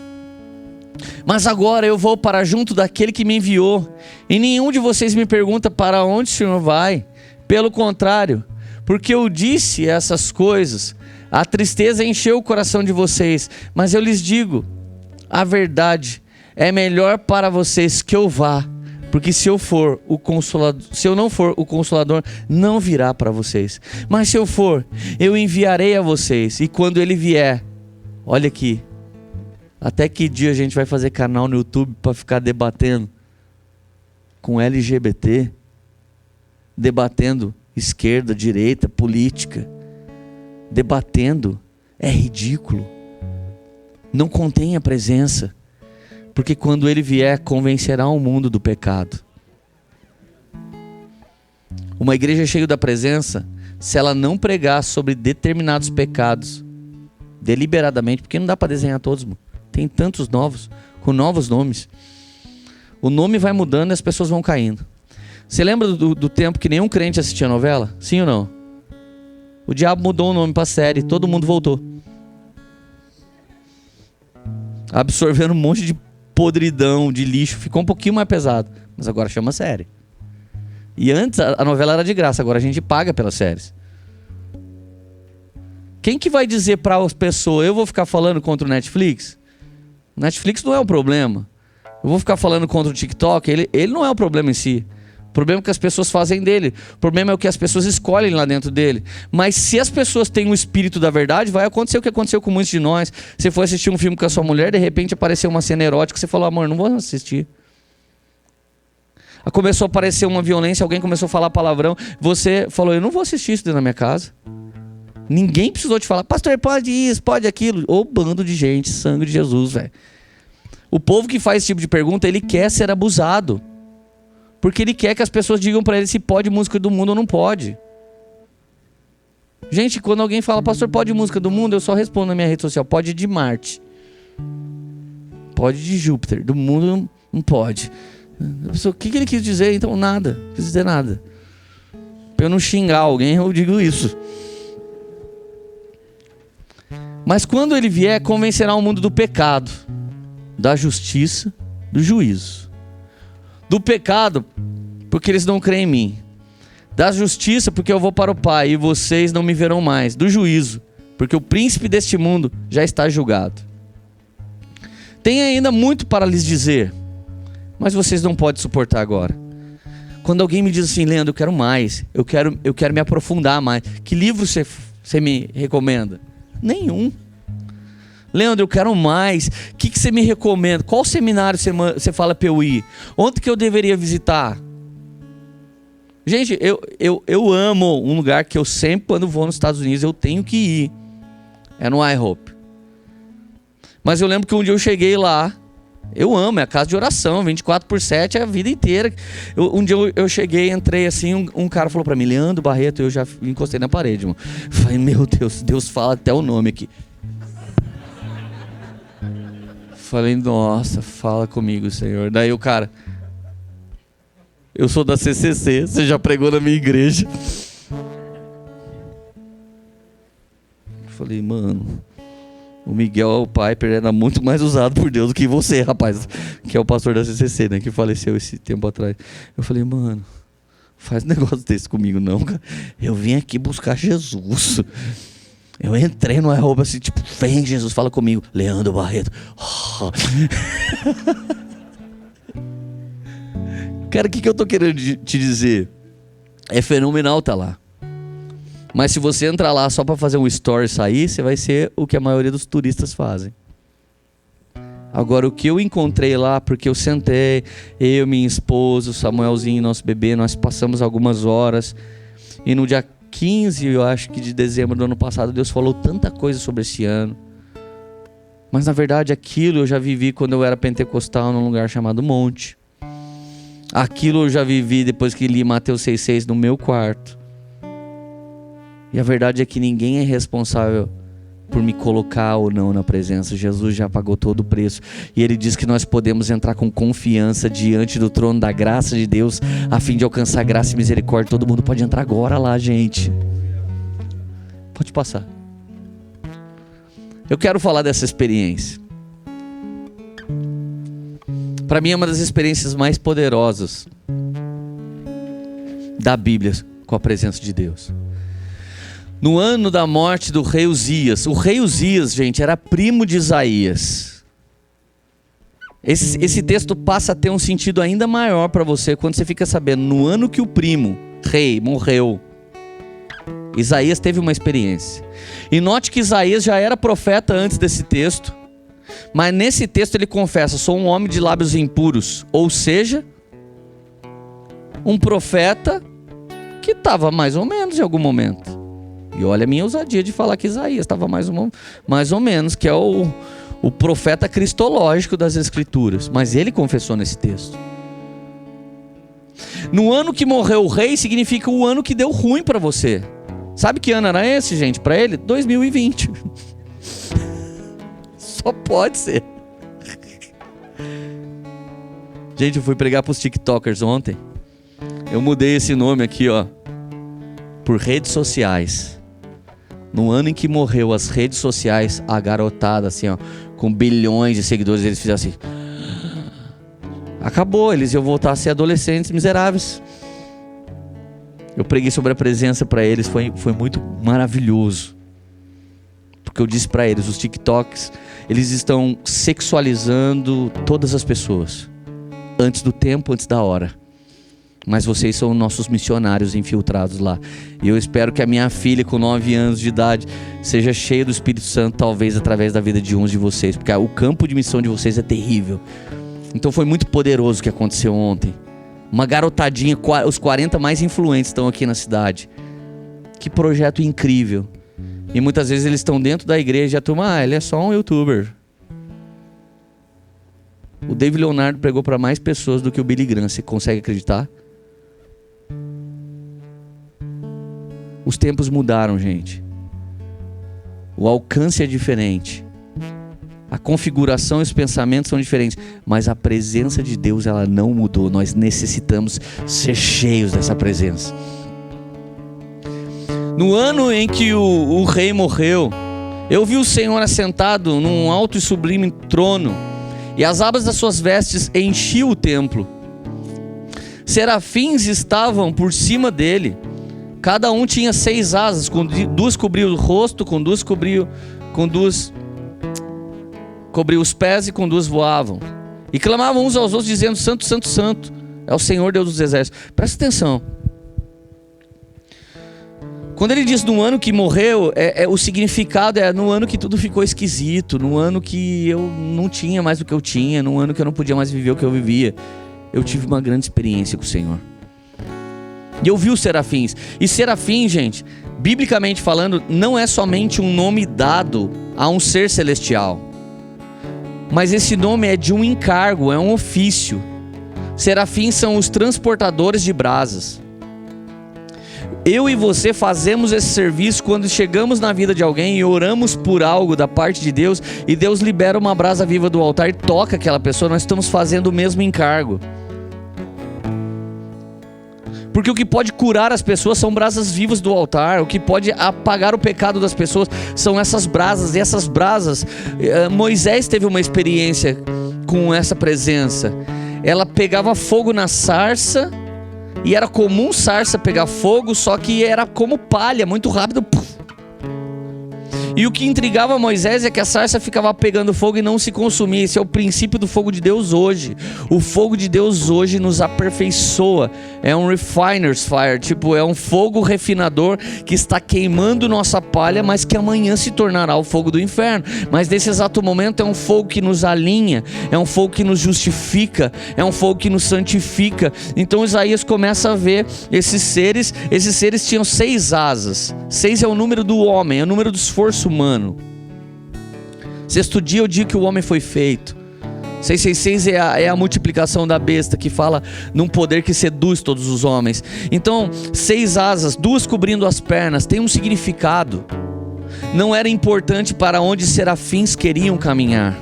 Mas agora eu vou para junto daquele que me enviou, e nenhum de vocês me pergunta para onde o Senhor vai. Pelo contrário, porque eu disse essas coisas, a tristeza encheu o coração de vocês. Mas eu lhes digo a verdade, é melhor para vocês que eu vá. Porque se eu não for, o Consolador não virá para vocês. Mas se eu for, eu enviarei a vocês. E quando ele vier, olha aqui, até que dia a gente vai fazer canal no YouTube para ficar debatendo com LGBT? Debatendo esquerda, direita, política. Debatendo é ridículo. Não contém a presença. Porque quando ele vier, convencerá o mundo do pecado. Uma igreja cheia da presença, se ela não pregar sobre determinados pecados, deliberadamente, porque não dá para desenhar todos, mano. Tem tantos novos, com novos nomes. O nome vai mudando e as pessoas vão caindo. Você lembra do tempo que nenhum crente assistia novela? Sim ou não? O diabo mudou o nome para a série, todo mundo voltou. Absorvendo um monte de podridão, de lixo, ficou um pouquinho mais pesado, mas agora chama série. E antes a novela era de graça, agora a gente paga pelas séries. Quem que vai dizer para as pessoas, eu vou ficar falando contra o Netflix? O Netflix não é o problema. Eu vou ficar falando contra o TikTok, ele não é o problema em si. O problema é o que as pessoas fazem dele. O problema é o que as pessoas escolhem lá dentro dele. Mas se as pessoas têm o espírito da verdade, vai acontecer o que aconteceu com muitos de nós. Você foi assistir um filme com a sua mulher, de repente apareceu uma cena erótica, você falou, amor, não vou assistir. Começou a aparecer uma violência, alguém começou a falar palavrão, você falou, eu não vou assistir isso dentro da minha casa. Ninguém precisou te falar, pastor, pode isso, pode aquilo. Ô bando de gente, sangue de Jesus, velho. O povo que faz esse tipo de pergunta, ele quer ser abusado. Porque ele quer que as pessoas digam pra ele se pode música do mundo ou não pode. Gente, quando alguém fala, pastor, pode música do mundo, eu só respondo na minha rede social, pode de Marte. Pode de Júpiter, do mundo não pode. A pessoa, o que ele quis dizer? Então nada, não quis dizer nada. Pra eu não xingar alguém, eu digo isso. Mas quando ele vier, convencerá o mundo do pecado, da justiça, do juízo. Do pecado, porque eles não creem em mim. Da justiça, porque eu vou para o Pai e vocês não me verão mais. Do juízo, porque o príncipe deste mundo já está julgado. Tem ainda muito para lhes dizer, mas vocês não podem suportar agora. Quando alguém me diz assim, Leandro, eu quero mais, eu quero me aprofundar mais. Que livro você me recomenda? Nenhum. Leandro, eu quero mais. O que você me recomenda? Qual seminário você fala para eu ir? Onde que eu deveria visitar? Gente, eu amo um lugar que eu sempre, quando vou nos Estados Unidos, eu tenho que ir. É no iHope. Mas eu lembro que um dia eu cheguei lá. Eu amo, é a casa de oração, 24/7 é a vida inteira. Um dia eu cheguei, entrei assim, um cara falou pra mim, Leandro Barreto, eu já encostei na parede, irmão. Falei, meu Deus, Deus fala até o nome aqui. Falei, nossa, fala comigo, Senhor. Daí o cara, eu sou da CCC, você já pregou na minha igreja. Falei, mano, o Miguel Piper era muito mais usado por Deus do que você, rapaz, que é o pastor da CCC, né, que faleceu esse tempo atrás. Eu falei, mano, faz um negócio desse comigo não, cara. Eu vim aqui buscar Jesus. Eu entrei no arroba assim, tipo, vem Jesus, fala comigo. Leandro Barreto. Oh. Cara, o que eu tô querendo te dizer? É fenomenal tá lá. Mas se você entrar lá só para fazer um story e sair, você vai ser o que a maioria dos turistas fazem. Agora, o que eu encontrei lá, porque eu sentei, eu, minha esposa, o Samuelzinho, nosso bebê, nós passamos algumas horas. E no dia 15, eu acho que de dezembro do ano passado, Deus falou tanta coisa sobre esse ano. Mas na verdade aquilo eu já vivi quando eu era pentecostal num lugar chamado Monte. Aquilo eu já vivi depois que li Mateus 6,6 no meu quarto. E a verdade é que ninguém é responsável por me colocar ou não na presença. Jesus já pagou todo o preço. E Ele diz que nós podemos entrar com confiança diante do trono da graça de Deus, a fim de alcançar graça e misericórdia. Todo mundo pode entrar agora lá, gente. Pode passar. Eu quero falar dessa experiência. Para mim é uma das experiências mais poderosas da Bíblia com a presença de Deus. No ano da morte do rei Uzias. O rei Uzias, gente, era primo de Isaías. Esse texto passa a ter um sentido ainda maior para você quando você fica sabendo, no ano que o primo, rei, morreu, Isaías teve uma experiência. E note que Isaías já era profeta antes desse texto, mas nesse texto ele confessa, sou um homem de lábios impuros, ou seja, um profeta que estava mais ou menos em algum momento. E olha a minha ousadia de falar que Isaías estava mais ou menos, que é o profeta cristológico das Escrituras. Mas ele confessou nesse texto. No ano que morreu o rei, significa o ano que deu ruim para você. Sabe que ano era esse, gente? Para ele, 2020. Só pode ser. Gente, eu fui pregar para os TikTokers ontem. Eu mudei esse nome aqui, ó, por redes sociais. No ano em que morreu as redes sociais, a garotada assim, ó, com bilhões de seguidores, eles fizeram assim. Acabou, eles iam voltar a ser adolescentes miseráveis. Eu preguei sobre a presença para eles, foi muito maravilhoso. Porque eu disse para eles, os TikToks, eles estão sexualizando todas as pessoas. Antes do tempo, antes da hora. Mas vocês são nossos missionários infiltrados lá. E eu espero que a minha filha com 9 anos de idade seja cheia do Espírito Santo, talvez através da vida de uns de vocês. Porque o campo de missão de vocês é terrível. Então foi muito poderoso o que aconteceu ontem. Uma garotadinha, os 40 mais influentes estão aqui na cidade. Que projeto incrível. E muitas vezes eles estão dentro da igreja e a turma, ele é só um youtuber. O David Leonardo pregou para mais pessoas do que o Billy Graham. Você consegue acreditar? Os tempos mudaram, gente. O alcance é diferente. A configuração e os pensamentos são diferentes. Mas a presença de Deus, ela não mudou. Nós necessitamos ser cheios dessa presença. No ano em que o rei morreu, eu vi o Senhor assentado num alto e sublime trono, e as abas das suas vestes enchiam o templo. Serafins estavam por cima dele. Cada um tinha 6 asas, com 2 cobriam o rosto, com 2 cobriam os pés, e com 2 voavam. E clamavam uns aos outros, dizendo: Santo, Santo, Santo é o Senhor Deus dos exércitos. Presta atenção. Quando ele diz no ano que morreu, o significado é no ano que tudo ficou esquisito, no ano que eu não tinha mais o que eu tinha, no ano que eu não podia mais viver o que eu vivia. Eu tive uma grande experiência com o Senhor. E eu vi os serafins. E serafim, gente, biblicamente falando, não é somente um nome dado a um ser celestial. Mas esse nome é de um encargo, é um ofício. Serafins são os transportadores de brasas. Eu e você fazemos esse serviço quando chegamos na vida de alguém e oramos por algo da parte de Deus, e Deus libera uma brasa viva do altar e toca aquela pessoa. Nós estamos fazendo o mesmo encargo. Porque o que pode curar as pessoas são brasas vivas do altar. O que pode apagar o pecado das pessoas são essas brasas. E essas brasas, Moisés teve uma experiência com essa presença. Ela pegava fogo na sarça, e era comum sarça pegar fogo, só que era como palha, muito rápido. Puf. E o que intrigava Moisés é que a sarça ficava pegando fogo e não se consumia. Esse é o princípio do fogo de Deus hoje. O fogo de Deus hoje nos aperfeiçoa. É um refiner's fire, é um fogo refinador que está queimando nossa palha, mas que amanhã se tornará o fogo do inferno. Mas nesse exato momento é um fogo que nos alinha, é um fogo que nos justifica, é um fogo que nos santifica. Então Isaías começa a ver esses seres tinham 6 asas. 6 é o número do homem, é o número do esforço humano. 6º dia é o dia que o homem foi feito. 666 é a multiplicação da besta, que fala num poder que seduz todos os homens. Então 6 asas, 2 cobrindo as pernas, tem um significado. Não era importante para onde serafins queriam caminhar.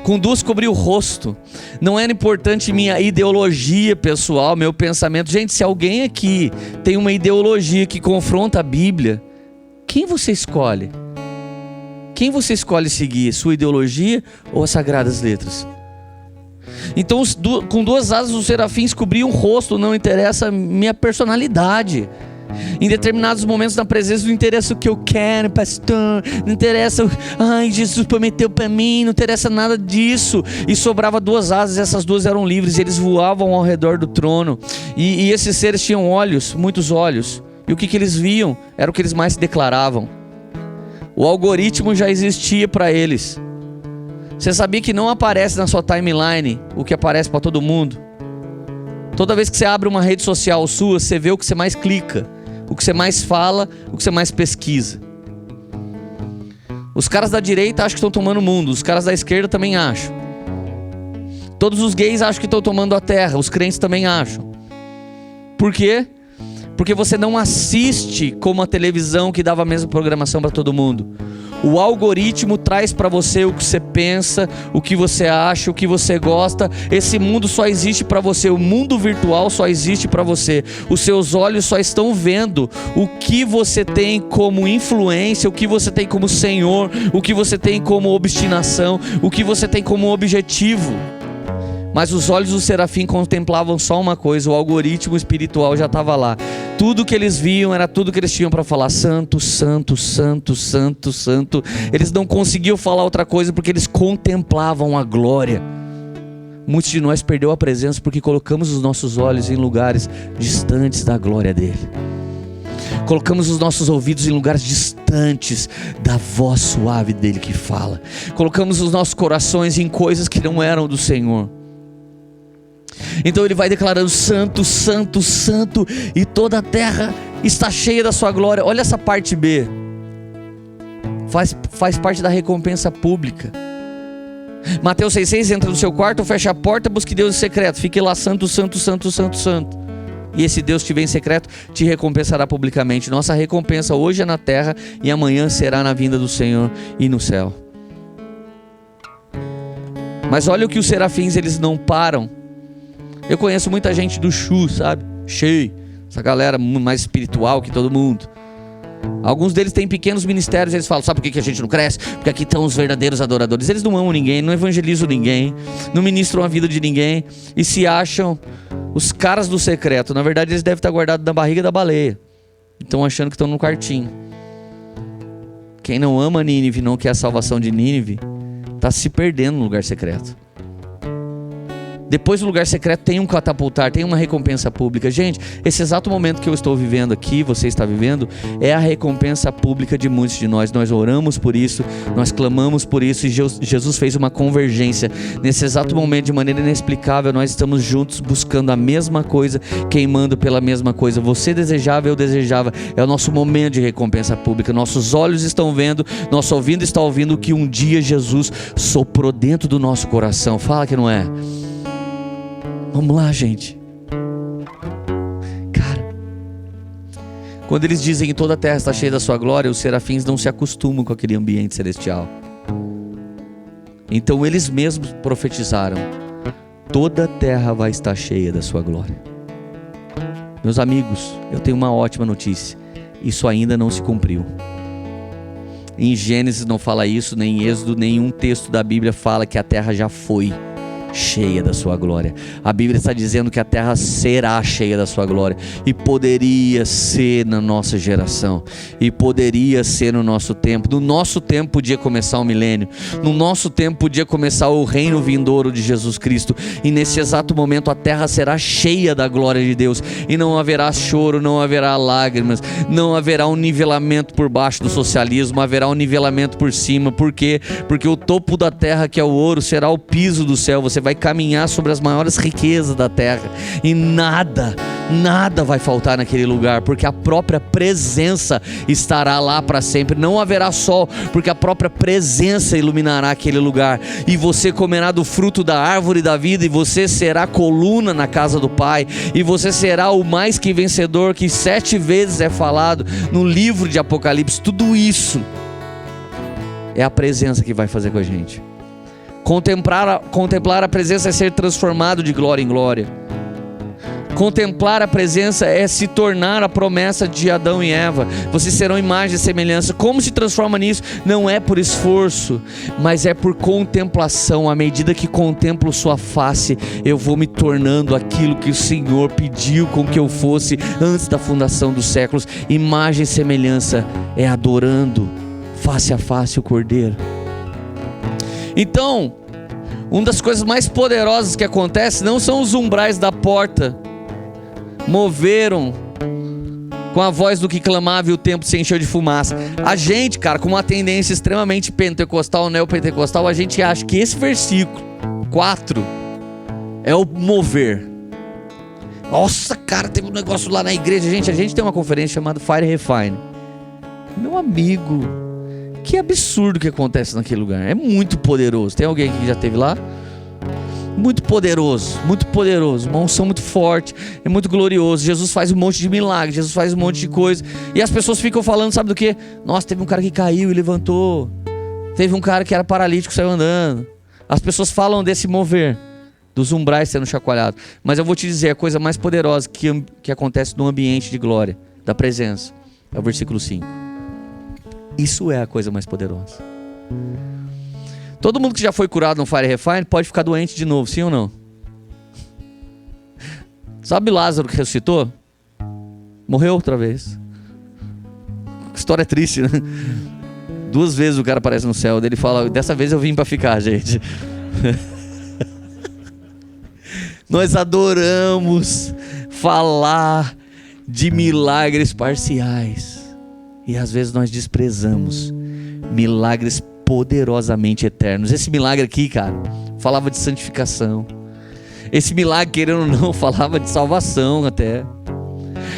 Com 2 cobrir o rosto. Não era importante minha ideologia pessoal, meu pensamento. Gente, se alguém aqui tem uma ideologia que confronta a Bíblia, quem você escolhe? Quem você escolhe seguir? Sua ideologia ou as Sagradas Letras? Então, com 2 asas os serafins cobriam o rosto. Não interessa a minha personalidade. Em determinados momentos na presença, não interessa o que eu quero, pastor, não interessa, Jesus prometeu para mim, não interessa nada disso. E sobrava 2 asas, essas 2 eram livres, e eles voavam ao redor do trono. E esses seres tinham olhos, muitos olhos. E o que eles viam era o que eles mais declaravam. O algoritmo já existia para eles. Você sabia que não aparece na sua timeline o que aparece para todo mundo? Toda vez que você abre uma rede social sua, você vê o que você mais clica, o que você mais fala, o que você mais pesquisa. Os caras da direita acham que estão tomando o mundo, os caras da esquerda também acham. Todos os gays acham que estão tomando a terra, os crentes também acham. Por quê? Porque você não assiste como a televisão que dava a mesma programação para todo mundo. O algoritmo traz para você o que você pensa, o que você acha, o que você gosta. Esse mundo só existe para você, o mundo virtual só existe para você. Os seus olhos só estão vendo o que você tem como influência, o que você tem como senhor, o que você tem como obstinação, o que você tem como objetivo. Mas os olhos do serafim contemplavam só uma coisa: o algoritmo espiritual já estava lá. Tudo que eles viam era tudo que eles tinham para falar: santo, santo, santo, santo, santo. Eles não conseguiam falar outra coisa porque eles contemplavam a glória. Muitos de nós perdeu a presença porque colocamos os nossos olhos em lugares distantes da glória dele. Colocamos os nossos ouvidos em lugares distantes da voz suave dele que fala. Colocamos os nossos corações em coisas que não eram do Senhor. Então ele vai declarando: santo, santo, santo, e toda a terra está cheia da sua glória. Olha essa parte B. faz parte da recompensa pública. Mateus 6,6, entra no seu quarto, fecha a porta, busque Deus em secreto, fique lá santo, santo, santo, santo, santo. E esse Deus que te vê em secreto te recompensará publicamente. Nossa recompensa hoje é na terra e amanhã será na vinda do Senhor e no céu. Mas olha o que os serafins, eles não param. Eu conheço muita gente do Chu, sabe? Cheio, essa galera mais espiritual que todo mundo. Alguns deles têm pequenos ministérios. Eles falam, sabe por que a gente não cresce? Porque aqui estão os verdadeiros adoradores. Eles não amam ninguém, não evangelizam ninguém, não ministram a vida de ninguém, e se acham os caras do secreto. Na verdade eles devem estar guardados na barriga da baleia. Estão achando que estão no quartinho. Quem não ama Nínive, não quer a salvação de Nínive, está se perdendo no lugar secreto. Depois do lugar secreto tem um catapultar, tem uma recompensa pública. Gente, esse exato momento que eu estou vivendo aqui, você está vivendo, é a recompensa pública de muitos de nós. Nós oramos por isso, nós clamamos por isso, e Jesus fez uma convergência. Nesse exato momento, de maneira inexplicável, nós estamos juntos buscando a mesma coisa, queimando pela mesma coisa. Você desejava, eu desejava. É o nosso momento de recompensa pública. Nossos olhos estão vendo, nosso ouvido está ouvindo o que um dia Jesus soprou dentro do nosso coração. Fala que não é. Vamos lá, gente. Cara, quando eles dizem que toda a terra está cheia da sua glória, os serafins não se acostumam com aquele ambiente celestial. Então eles mesmos profetizaram: toda a terra vai estar cheia da sua glória. Meus amigos, eu tenho uma ótima notícia: isso ainda não se cumpriu. Em Gênesis não fala isso, nem em Êxodo, nenhum texto da Bíblia fala que a terra já foi cheia da sua glória. A Bíblia está dizendo que a terra será cheia da sua glória, e poderia ser na nossa geração, e poderia ser no nosso tempo. No nosso tempo podia começar o milênio, no nosso tempo podia começar o reino vindouro de Jesus Cristo, e nesse exato momento a terra será cheia da glória de Deus, e não haverá choro, não haverá lágrimas, não haverá um nivelamento por baixo do socialismo, haverá um nivelamento por cima. Por quê? Porque o topo da terra, que é o ouro, será o piso do céu. Você vai caminhar sobre as maiores riquezas da terra, e nada vai faltar naquele lugar, porque a própria presença estará lá para sempre. Não haverá sol, porque a própria presença iluminará aquele lugar, e você comerá do fruto da árvore da vida, e você será coluna na casa do Pai, e você será o mais que vencedor, que 7 vezes é falado no livro de Apocalipse. Tudo isso é a presença que vai fazer com a gente. Contemplar a presença é ser transformado de glória em glória. Contemplar a presença é se tornar a promessa de Adão e Eva. Vocês serão imagem e semelhança. Como se transforma nisso? Não é por esforço, mas é por contemplação. À medida que contemplo sua face, eu vou me tornando aquilo que o Senhor pediu com que eu fosse antes da fundação dos séculos. Imagem e semelhança é adorando face a face o Cordeiro. Então, uma das coisas mais poderosas que acontece não são os umbrais da porta moveram com a voz do que clamava, e o templo se encheu de fumaça. A gente, cara, com uma tendência extremamente pentecostal, neopentecostal, a gente acha que esse versículo 4 é o mover. Nossa, cara, teve um negócio lá na igreja. A gente tem uma conferência chamada Fire Refine. Meu amigo, que absurdo que acontece naquele lugar. É muito poderoso. Tem alguém que já esteve lá? Muito poderoso, uma unção muito forte, é muito glorioso. Jesus faz um monte de milagres, Jesus faz um monte de coisa, e as pessoas ficam falando, sabe do que? Nossa, teve um cara que caiu e levantou, teve um cara que era paralítico e saiu andando. As pessoas falam desse mover, dos umbrais sendo chacoalhados, mas eu vou te dizer, a coisa mais poderosa que acontece no ambiente de glória, da presença, é o versículo 5. Isso é a coisa mais poderosa. Todo mundo que já foi curado no Fire Refine pode ficar doente de novo, sim ou não? Sabe Lázaro que ressuscitou? Morreu outra vez. Que história triste, né? 2 vezes o cara aparece no céu, ele fala, dessa vez eu vim pra ficar, gente. Nós adoramos falar de milagres parciais, e às vezes nós desprezamos milagres poderosamente eternos. Esse milagre aqui, cara, falava de santificação. Esse milagre, querendo ou não, falava de salvação até.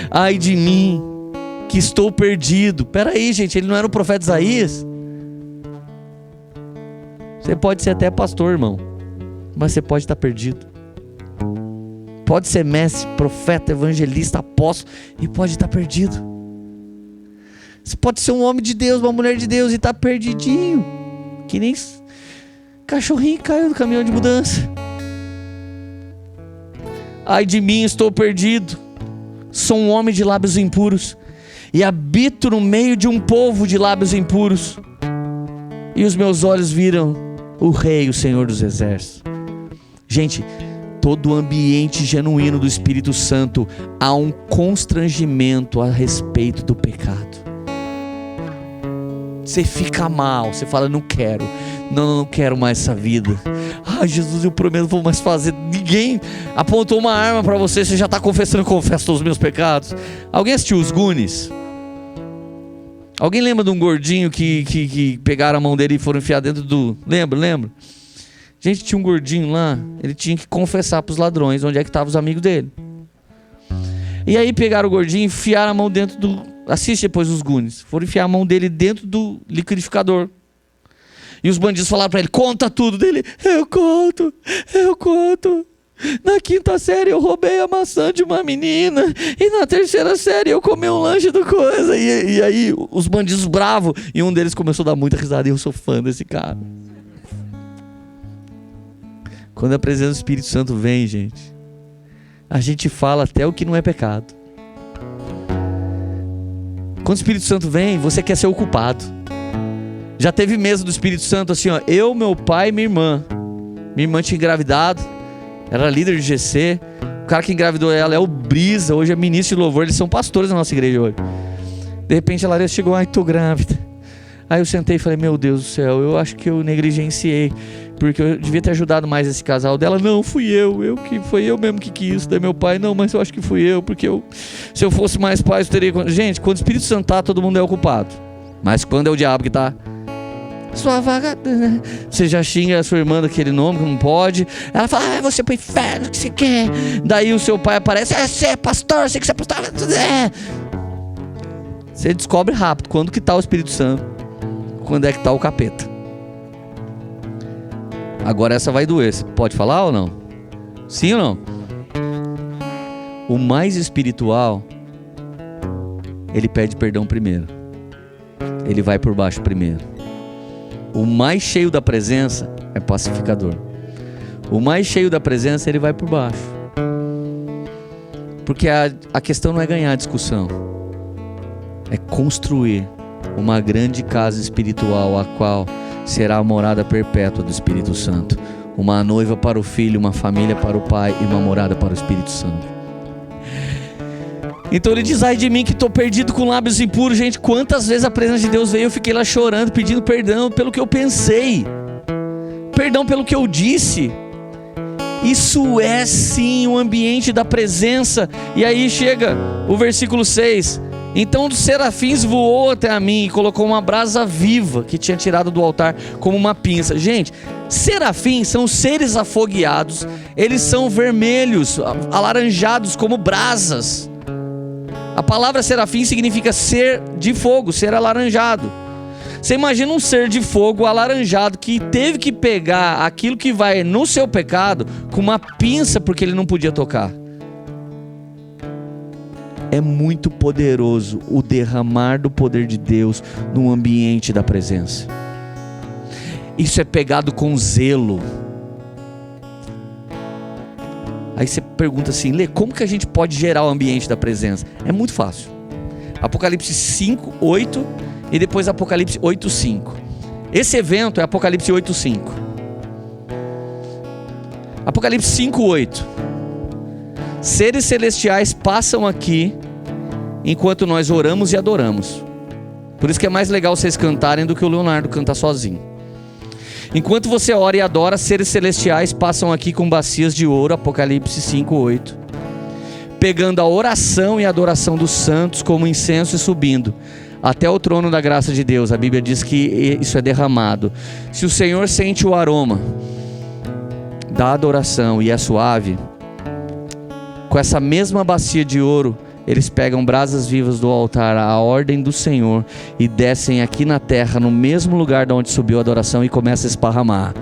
Ai de mim, que estou perdido. Peraí, gente, ele não era o profeta Isaías? Você pode ser até pastor, irmão, mas você pode estar perdido. Pode ser mestre, profeta, evangelista, apóstolo, e pode estar perdido. Você pode ser um homem de Deus, uma mulher de Deus, e estar perdidinho, que nem cachorrinho caiu do caminhão de mudança. Ai de mim, estou perdido. Sou um homem de lábios impuros e habito no meio de um povo de lábios impuros. E os meus olhos viram o Rei, o Senhor dos Exércitos. Gente, todo o ambiente genuíno do Espírito Santo, há um constrangimento a respeito do pecado. Você fica mal, você fala, não quero, não quero mais essa vida. Ah, Jesus, eu prometo, não vou mais fazer. Ninguém apontou uma arma para você, você já está confessando, confesso todos os meus pecados. Alguém assistiu os Goonies? Alguém lembra de um gordinho que pegaram a mão dele e foram enfiar dentro do... Lembra? Gente, tinha um gordinho lá, ele tinha que confessar para os ladrões onde é que estavam os amigos dele. E aí pegaram o gordinho e enfiaram a mão dentro do... Assiste depois os Goonies. Foram enfiar a mão dele dentro do liquidificador. E os bandidos falaram para ele, conta tudo dele. Eu conto. Na 5ª série eu roubei a maçã de uma menina. E na 3ª série eu comi um lanche do coisa. E aí os bandidos bravos. E um deles começou a dar muita risada. E eu sou fã desse cara. Quando a presença do Espírito Santo vem, gente, a gente fala até o que não é pecado. Quando o Espírito Santo vem, você quer ser o culpado. Já teve mesa do Espírito Santo assim, ó, eu, meu pai e minha irmã. Minha irmã tinha engravidado, era líder de GC. O cara que engravidou ela é o Brisa, hoje é ministro de louvor, eles são pastores da nossa igreja hoje. De repente a Larissa chegou, ai, tô grávida. Aí eu sentei e falei, meu Deus do céu, eu acho que eu negligenciei, porque eu devia ter ajudado mais esse casal dela. Não, fui eu foi eu mesmo que quis. Daí meu pai, não, mas eu acho que fui eu, porque se eu fosse mais pai, eu teria... Gente, quando o Espírito Santo tá, todo mundo é o culpado. Mas quando é o diabo que tá, sua vaga, você já xinga a sua irmã daquele nome que não pode. Ela fala, você é pro inferno, o que você quer? Daí o seu pai aparece, você é pastor, você que é pastor. Você descobre rápido quando que tá o Espírito Santo, quando é que tá o capeta. Agora essa vai doer, você pode falar ou não? Sim ou não? O mais espiritual, ele pede perdão primeiro. Ele vai por baixo primeiro. O mais cheio da presença é pacificador. O mais cheio da presença, ele vai por baixo. Porque a questão não é ganhar a discussão, é construir uma grande casa espiritual, a qual será a morada perpétua do Espírito Santo. Uma noiva para o filho, uma família para o pai e uma morada para o Espírito Santo. Então ele diz, ai de mim que estou perdido com lábios impuros. Gente, quantas vezes a presença de Deus veio, eu fiquei lá chorando, pedindo perdão pelo que eu pensei, perdão pelo que eu disse. Isso é sim o ambiente da presença. E aí chega o versículo 6. Então um dos serafins voou até a mim e colocou uma brasa viva que tinha tirado do altar como uma pinça. Gente, serafins são seres afogueados. Eles são vermelhos, alaranjados como brasas. A palavra serafim significa ser de fogo, ser alaranjado. Você imagina um ser de fogo alaranjado que teve que pegar aquilo que vai no seu pecado com uma pinça porque ele não podia tocar. É muito poderoso o derramar do poder de Deus no ambiente da presença. Isso é pegado com zelo. Aí você pergunta assim, Lê, como que a gente pode gerar o ambiente da presença? É muito fácil. Apocalipse 5, 8 e depois Apocalipse 8, 5. Esse evento é Apocalipse 8, 5. Apocalipse 5, 8. Seres celestiais passam aqui enquanto nós oramos e adoramos. Por isso que é mais legal vocês cantarem do que o Leonardo cantar sozinho. Enquanto você ora e adora, seres celestiais passam aqui com bacias de ouro, Apocalipse 5, 8, pegando a oração e a adoração dos santos como incenso e subindo até o trono da graça de Deus. A Bíblia diz que isso é derramado. Se o Senhor sente o aroma da adoração e é suave, com essa mesma bacia de ouro, eles pegam brasas vivas do altar, a ordem do Senhor, e descem aqui na terra, no mesmo lugar de onde subiu a adoração, e começam a esparramar.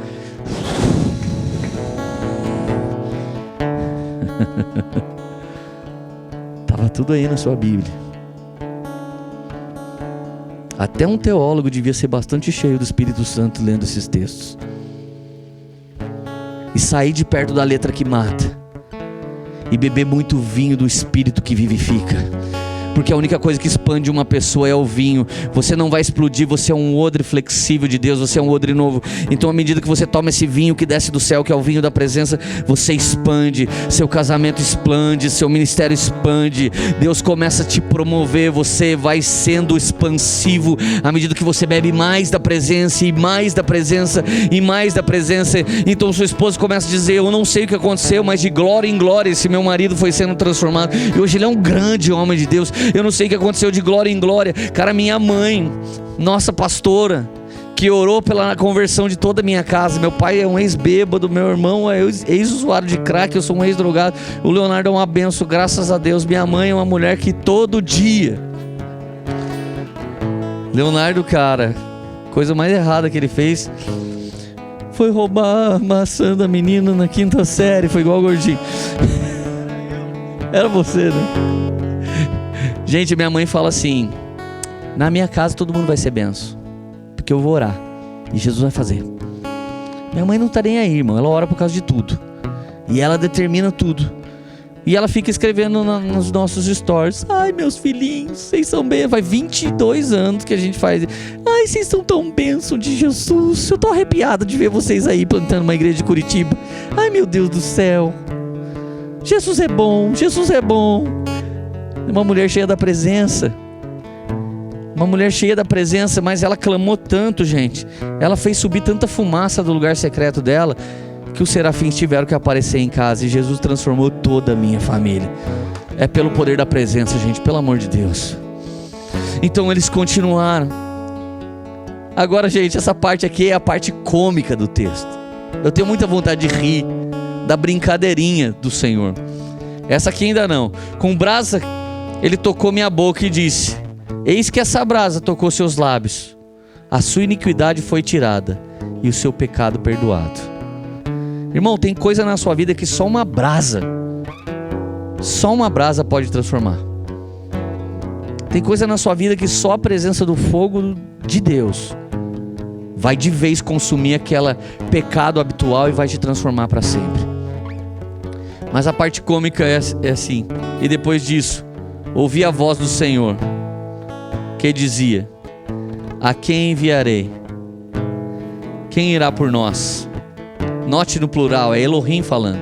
Estava tudo aí na sua Bíblia. Até um teólogo devia ser bastante cheio do Espírito Santo lendo esses textos. E sair de perto da letra que mata. E beber muito vinho do Espírito que vivifica. Porque a única coisa que expande uma pessoa é o vinho. Você não vai explodir, você é um odre flexível de Deus, você é um odre novo. Então à medida que você toma esse vinho que desce do céu, que é o vinho da presença, você expande, seu casamento expande, seu ministério expande, Deus começa a te promover, você vai sendo expansivo à medida que você bebe mais da presença, e mais da presença, e mais da presença. Então sua esposa começa a dizer: eu não sei o que aconteceu, mas de glória em glória esse meu marido foi sendo transformado, e hoje ele é um grande homem de Deus. Eu não sei o que aconteceu, de glória em glória. Cara, minha mãe, nossa pastora, que orou pela conversão de toda a minha casa. Meu pai é um ex-bêbado, meu irmão é ex-usuário de crack, eu sou um ex-drogado. O Leonardo é uma benção, graças a Deus. Minha mãe é uma mulher que todo dia... Leonardo, cara, coisa mais errada que ele fez foi roubar a maçã da menina na 5ª série. Foi igual o gordinho. Era você, né? Gente, minha mãe fala assim: na minha casa todo mundo vai ser benção, porque eu vou orar e Jesus vai fazer. Minha mãe não tá nem aí, irmão. Ela ora por causa de tudo, e ela determina tudo. E ela fica escrevendo nos nossos stories: ai, meus filhinhos, vocês são bem. Faz 22 anos que a gente faz. Ai, vocês são tão bênção de Jesus. Eu tô arrepiada de ver vocês aí plantando uma igreja de Curitiba. Ai, meu Deus do céu, Jesus é bom, Jesus é bom. Uma mulher cheia da presença. Uma mulher cheia da presença, mas ela clamou tanto, gente. Ela fez subir tanta fumaça do lugar secreto dela, que os serafins tiveram que aparecer em casa. E Jesus transformou toda a minha família. É pelo poder da presença, gente, pelo amor de Deus. Então eles continuaram. Agora, gente, essa parte aqui é a parte cômica do texto. Eu tenho muita vontade de rir da brincadeirinha do Senhor. Essa aqui ainda não. Com brasa ele tocou minha boca e disse: eis que essa brasa tocou seus lábios, a sua iniquidade foi tirada e o seu pecado perdoado. Irmão, tem coisa na sua vida que só uma brasa pode transformar. Tem coisa na sua vida que só a presença do fogo de Deus vai de vez consumir aquele pecado habitual e vai te transformar para sempre. Mas a parte cômica é assim: e depois disso ouvi a voz do Senhor, que dizia: a quem enviarei? Quem irá por nós? Note no plural, é Elohim falando.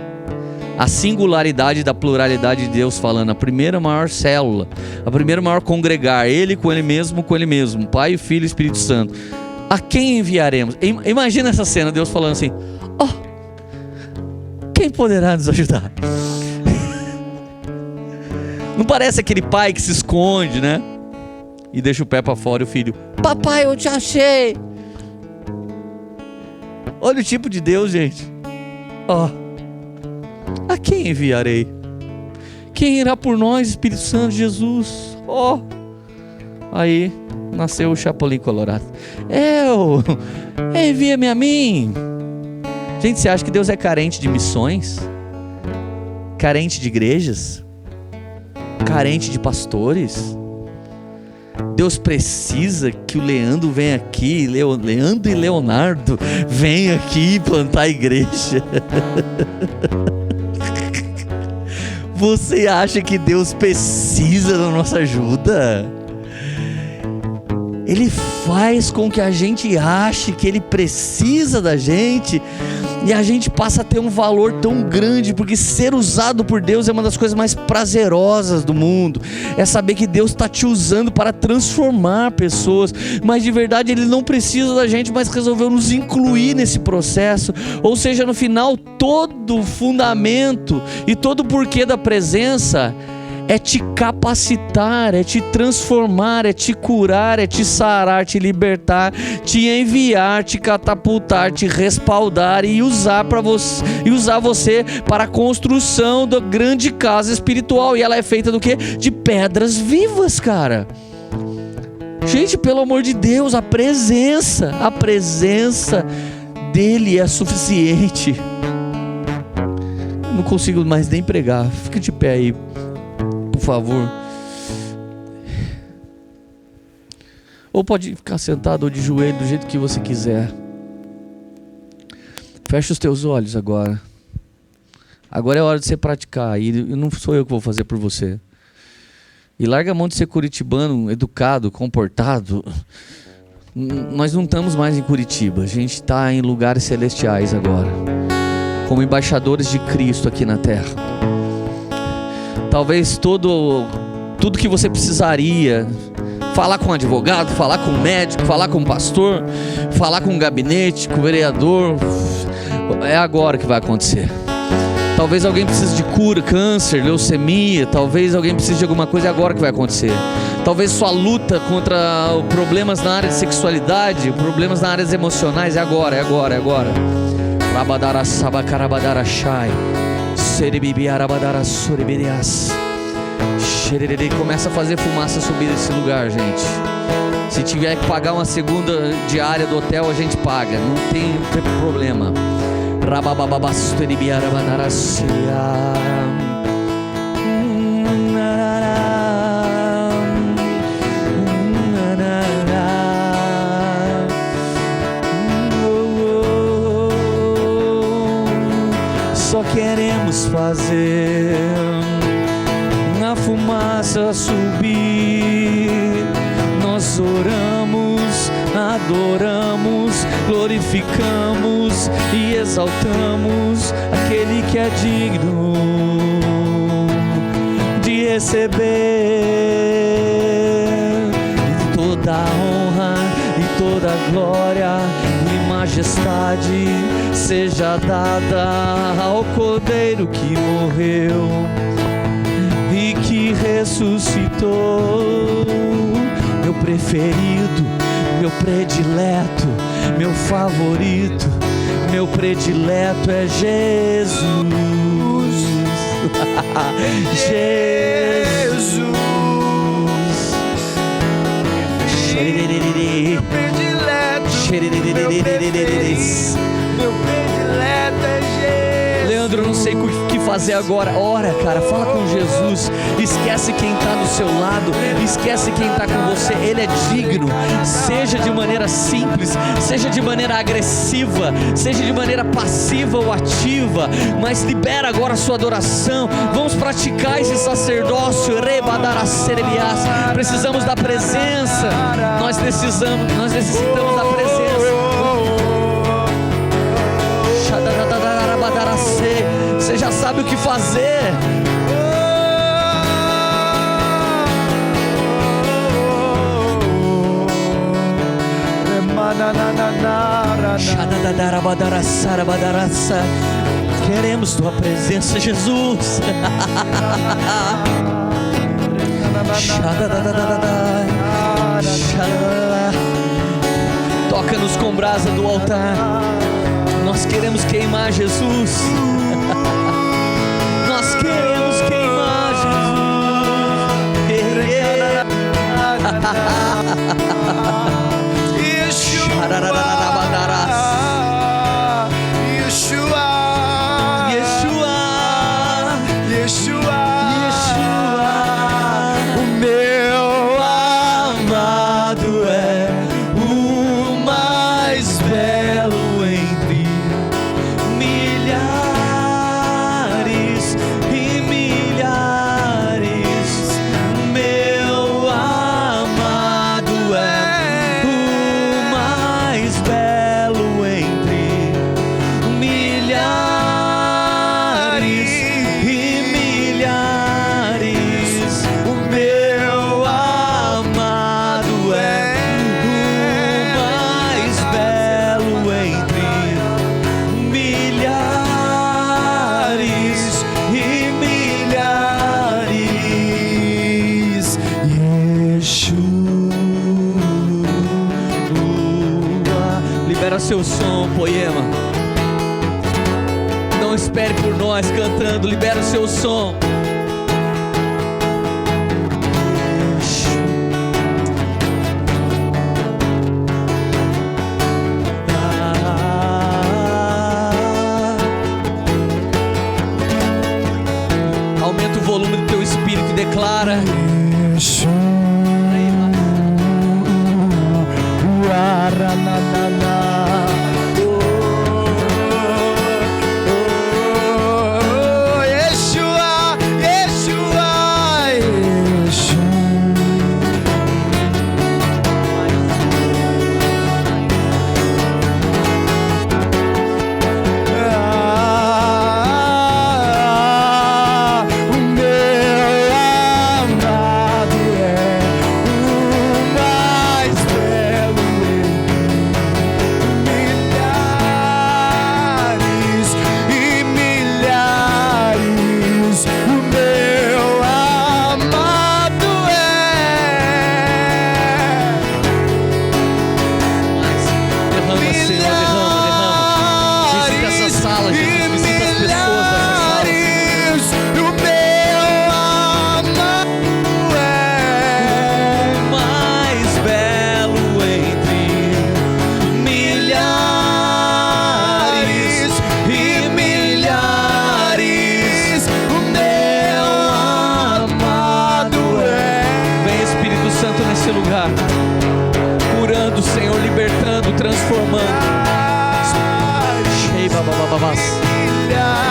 A singularidade da pluralidade de Deus falando. A primeira maior célula, a primeira maior congregar, Ele com Ele mesmo, Pai, Filho e Espírito Santo. A quem enviaremos? Imagina essa cena, Deus falando assim: quem poderá nos ajudar? Não parece aquele pai que se esconde, né? E deixa o pé para fora e o filho: papai, eu te achei. Olha o tipo de Deus, gente. A quem enviarei? Quem irá por nós, Espírito Santo, Jesus? Aí nasceu o Chapolin Colorado. Envia-me a mim. Gente, você acha que Deus é carente de missões? Carente de igrejas? Carente de pastores? Deus precisa que o Leandro venha aqui, Leandro e Leonardo venham aqui plantar a igreja? Você acha que Deus precisa da nossa ajuda? Ele faz com que a gente ache que Ele precisa da gente, e a gente passa a ter um valor tão grande, porque ser usado por Deus é uma das coisas mais prazerosas do mundo. É saber que Deus está te usando para transformar pessoas, mas de verdade Ele não precisa da gente, mas resolveu nos incluir nesse processo. Ou seja, no final, todo o fundamento e todo o porquê da presença é te capacitar, é te transformar, é te curar, é te sarar, te libertar, te enviar, te catapultar, te respaldar e usar você para a construção da grande casa espiritual. E ela é feita do quê? De pedras vivas, cara. Gente, pelo amor de Deus, a presença dele é suficiente. Eu não consigo mais nem pregar. Fica de pé aí, por favor. Ou pode ficar sentado ou de joelho, do jeito que você quiser. Fecha os teus olhos agora. Agora é hora de você praticar. E não sou eu que vou fazer por você. E larga a mão de ser curitibano, educado, comportado. Nós não estamos mais em Curitiba. A gente está em lugares celestiais agora, como embaixadores de Cristo aqui na terra. Talvez tudo que você precisaria, falar com um advogado, falar com um médico, falar com um pastor, falar com um gabinete, com um vereador, é agora que vai acontecer. Talvez alguém precise de cura, câncer, leucemia. Talvez alguém precise de alguma coisa, é agora que vai acontecer. Talvez sua luta contra problemas na área de sexualidade, problemas na área emocionais, é agora, é agora, é agora. Rabadara sabacarabadara shai, seribibiarabadara suribirias. Começa a fazer fumaça subir desse lugar, gente. Se tiver que pagar uma segunda diária do hotel, a gente paga, não tem problema. Só queremos fazer a fumaça subir. Nós oramos, adoramos, glorificamos e exaltamos aquele que é digno de receber toda a honra e toda a glória e majestade seja dada ao Cordeiro que morreu e que ressuscitou. Meu preferido, meu predileto, meu favorito, meu predileto é Jesus. Jesus. Meu predileto é Jesus. Leandro, eu não sei o que fazer agora. Ora, cara, fala com Jesus. Esquece quem está do seu lado, esquece quem está com você. Ele é digno. Seja de maneira simples, seja de maneira agressiva, seja de maneira passiva ou ativa, mas libera agora a sua adoração. Vamos praticar esse sacerdócio. Precisamos da presença. Nós necessitamos da presença. Você já sabe o que fazer. Queremos tua presença, Jesus. Toca-nos com brasa do altar. Nós queremos queimar, Jesus. Nós queremos queimar, Jesus. Yeshua, Yeshua, Yeshua, Yeshua. O meu amado é o mais belo entre milhares e milhares. Meu amado é libera seu som, Poema. Não espere por nós cantando, libera o seu som. Aumenta o volume do teu espírito e declara. Curando, Senhor, libertando, transformando.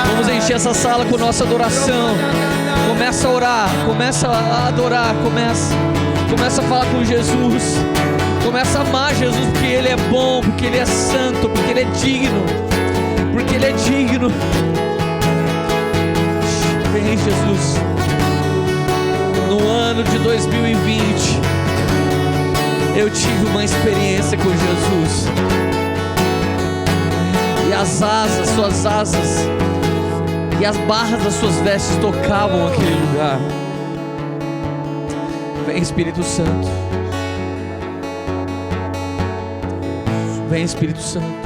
Vamos encher essa sala com nossa adoração. Começa a orar, começa a adorar, começa a falar com Jesus. Começa a amar Jesus, porque Ele é bom, porque Ele é santo, porque Ele é digno. Porque Ele é digno. Vem, Jesus. No ano de 2020 eu tive uma experiência com Jesus. E as asas, suas asas, e as barras das suas vestes tocavam aquele lugar. Vem, Espírito Santo. Vem, Espírito Santo.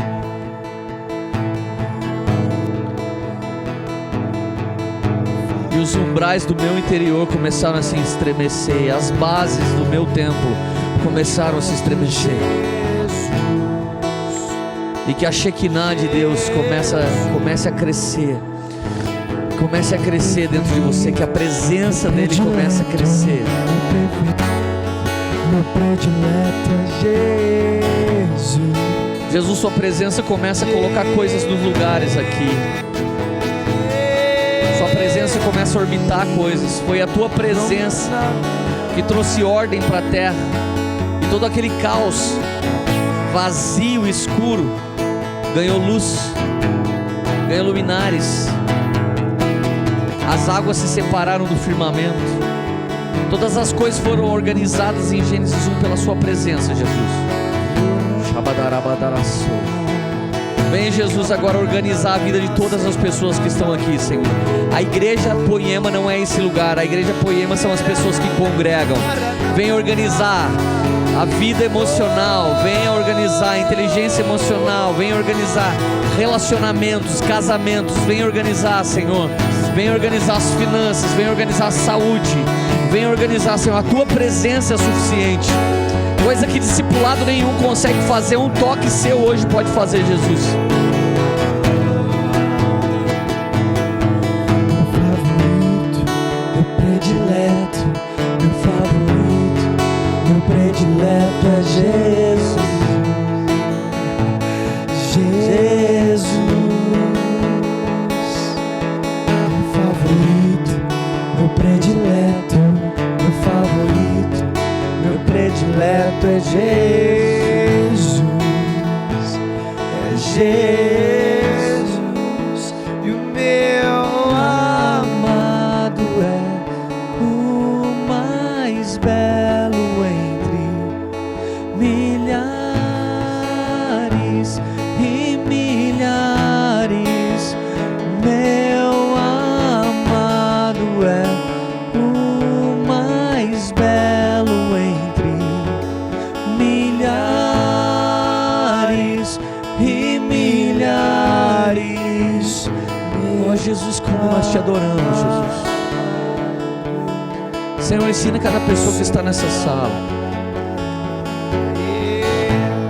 E os umbrais do meu interior começaram a se estremecer. As bases do meu templo começaram a se estremecer. E que a Shekinah de Deus comece a crescer. Comece a crescer dentro de você. Que a presença dEle comece a crescer. Meu predileto é Jesus. Jesus, sua presença começa a colocar coisas nos lugares aqui. Sua presença começa a orbitar coisas. Foi a tua presença que trouxe ordem para a terra. E todo aquele caos vazio, escuro, ganhou luz, ganhou luminares. As águas se separaram do firmamento. Todas as coisas foram organizadas em Gênesis 1 pela sua presença, Jesus. Vem, Jesus, agora organizar a vida de todas as pessoas que estão aqui, Senhor. A igreja Poema não é esse lugar. A igreja Poema são as pessoas que congregam. Vem organizar a vida emocional, venha organizar a inteligência emocional, venha organizar relacionamentos, casamentos, venha organizar, Senhor, venha organizar as finanças, venha organizar a saúde, venha organizar, Senhor, a tua presença é suficiente, coisa que discipulado nenhum consegue fazer, um toque seu hoje pode fazer, Jesus. Predileto é Jesus, Jesus, meu favorito, meu predileto, meu favorito, meu predileto é Jesus, e o meu amado é o mais belo entre Ó Jesus, como nós te adoramos, Jesus. Senhor, ensina cada pessoa que está nessa sala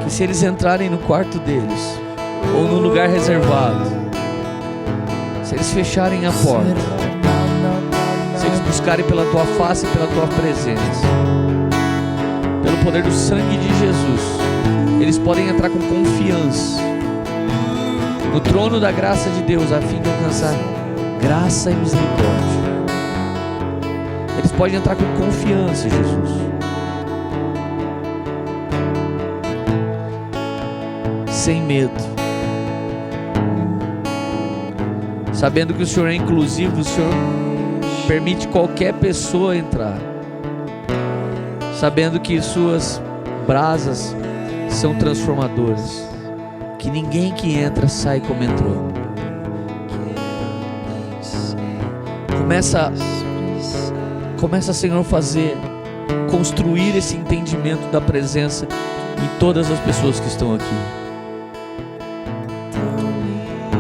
que se eles entrarem no quarto deles ou no lugar reservado, se eles fecharem a porta, se eles buscarem pela tua face e pela tua presença, pelo poder do sangue de Jesus, eles podem entrar com confiança no trono da graça de Deus, a fim de alcançar graça e misericórdia. Eles podem entrar com confiança, Jesus. Sem medo. Sabendo que o Senhor é inclusivo, o Senhor permite qualquer pessoa entrar. Sabendo que suas brasas são transformadoras. Que ninguém que entra sai como entrou. Começa, Senhor, construir esse entendimento da presença em todas as pessoas que estão aqui.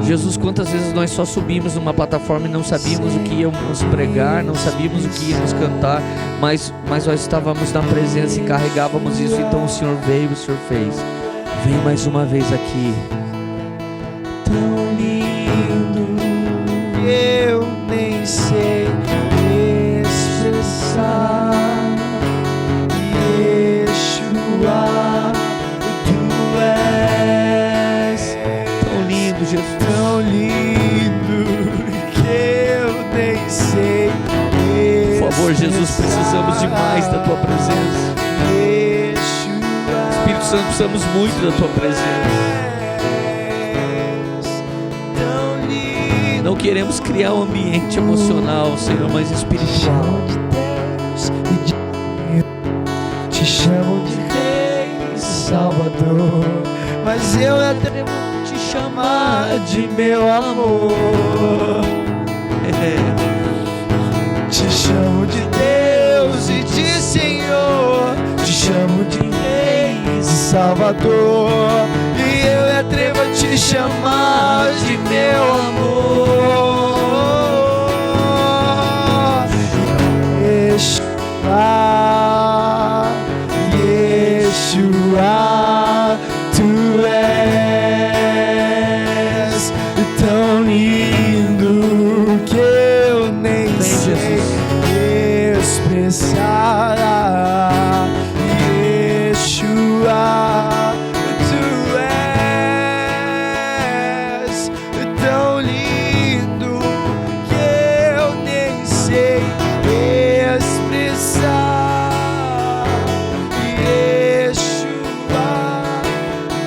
Jesus, quantas vezes nós só subimos numa plataforma e não sabíamos o que íamos pregar, não sabíamos o que íamos cantar, mas nós estávamos na presença e carregávamos isso. Então o Senhor veio, o Senhor fez. Vem mais uma vez aqui. Tão lindo, eu nem sei expressar. Yeshua, tu és tão lindo, Jesus, tão lindo que eu nem sei expressar. Por favor, Jesus, precisamos demais da tua presença. Espírito Santo, precisamos muito da tua presença. Não queremos criar um ambiente emocional, Senhor, mas espiritual. Te chamo de Rei Salvador, mas eu atrevo a te chamar de meu amor. Te chamo de Deus e de Senhor, te chamo de Rei e Salvador, e eu me atrevo a te chamar de meu amor. Yeshua, tu és tão lindo que eu nem sei expressar. Yeshua, tu és tão lindo que eu nem sei expressar. Yeshua,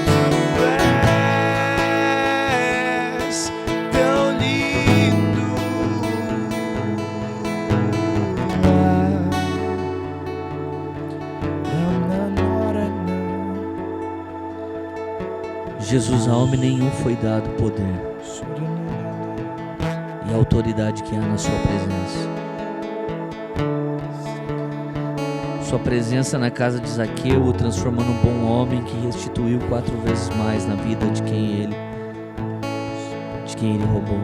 tu és tão lindo. Jesus, a homem nenhum foi dado poder e a autoridade que há na sua presença. Sua presença na casa de Zaqueu o transformou num bom homem que restituiu 4 vezes mais na vida de quem ele roubou.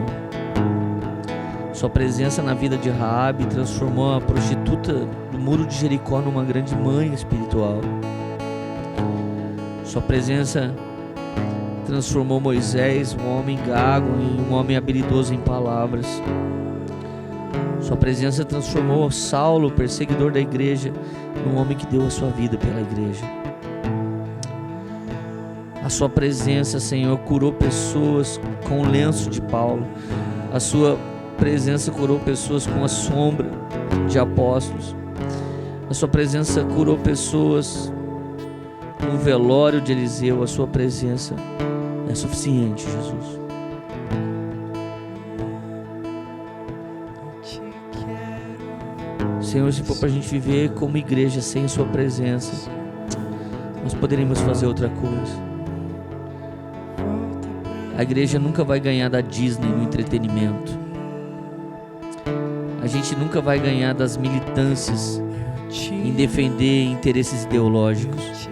Sua presença na vida de Raabe transformou a prostituta do muro de Jericó numa grande mãe espiritual. Sua presença transformou Moisés, um homem gago, em um homem habilidoso em palavras. Sua presença transformou Saulo, perseguidor da igreja, num homem que deu a sua vida pela igreja. A sua presença, Senhor, curou pessoas com o lenço de Paulo. A sua presença curou pessoas com a sombra de apóstolos. A sua presença curou pessoas no velório de Eliseu. A sua presença é suficiente, Jesus. Senhor, se for para a gente viver como igreja sem a sua presença, nós poderíamos fazer outra coisa. A igreja nunca vai ganhar da Disney no entretenimento. A gente nunca vai ganhar das militâncias em defender interesses ideológicos.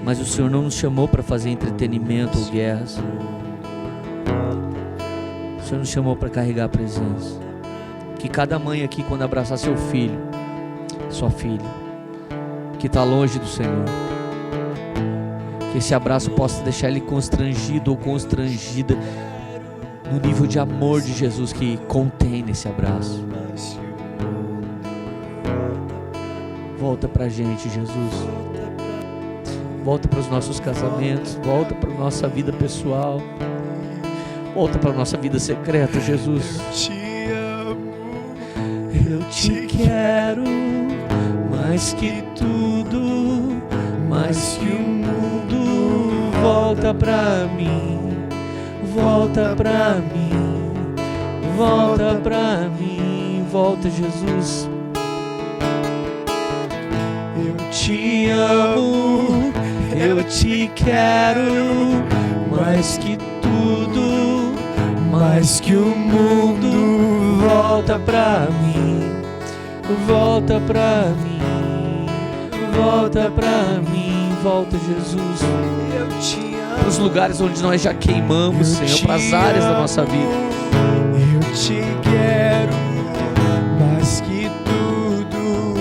Mas o Senhor não nos chamou para fazer entretenimento ou guerras. Senhor nos chamou para carregar a presença. Que cada mãe aqui, quando abraçar seu filho, sua filha, que está longe do Senhor, que esse abraço possa deixar ele constrangido ou constrangida no nível de amor de Jesus que contém nesse abraço. Volta pra gente, Jesus. Volta para os nossos casamentos, volta para a nossa vida pessoal, volta para a nossa vida secreta, Jesus. Eu te quero mais que tudo, mais que o mundo. Volta pra mim, volta pra mim, volta pra mim, volta, Jesus. Eu te amo, eu te quero mais que tudo, mais que o mundo. Volta pra mim, volta pra mim, volta pra mim, volta, Jesus. Eu te amo. Nos lugares onde nós já queimamos, Senhor, para as áreas da nossa vida. Eu te quero mais que tudo,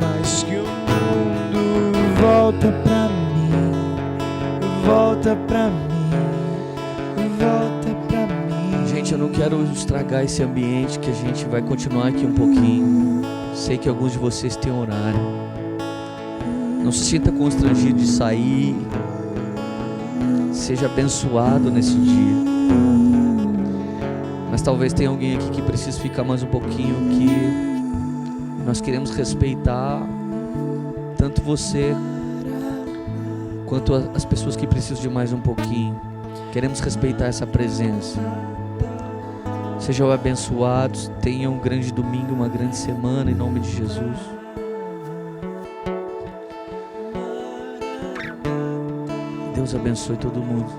mais que o mundo. Volta pra mim, volta pra mim, volta pra mim. Gente, eu não quero estragar esse ambiente, que a gente vai continuar aqui um pouquinho. Sei que alguns de vocês têm horário. Não se sinta constrangido de sair. Seja abençoado nesse dia. Mas talvez tenha alguém aqui que precise ficar mais um pouquinho, que nós queremos respeitar tanto você quanto as pessoas que precisam de mais um pouquinho. Queremos respeitar essa presença. Sejam abençoados, tenham um grande domingo, uma grande semana, em nome de Jesus. Deus abençoe todo mundo.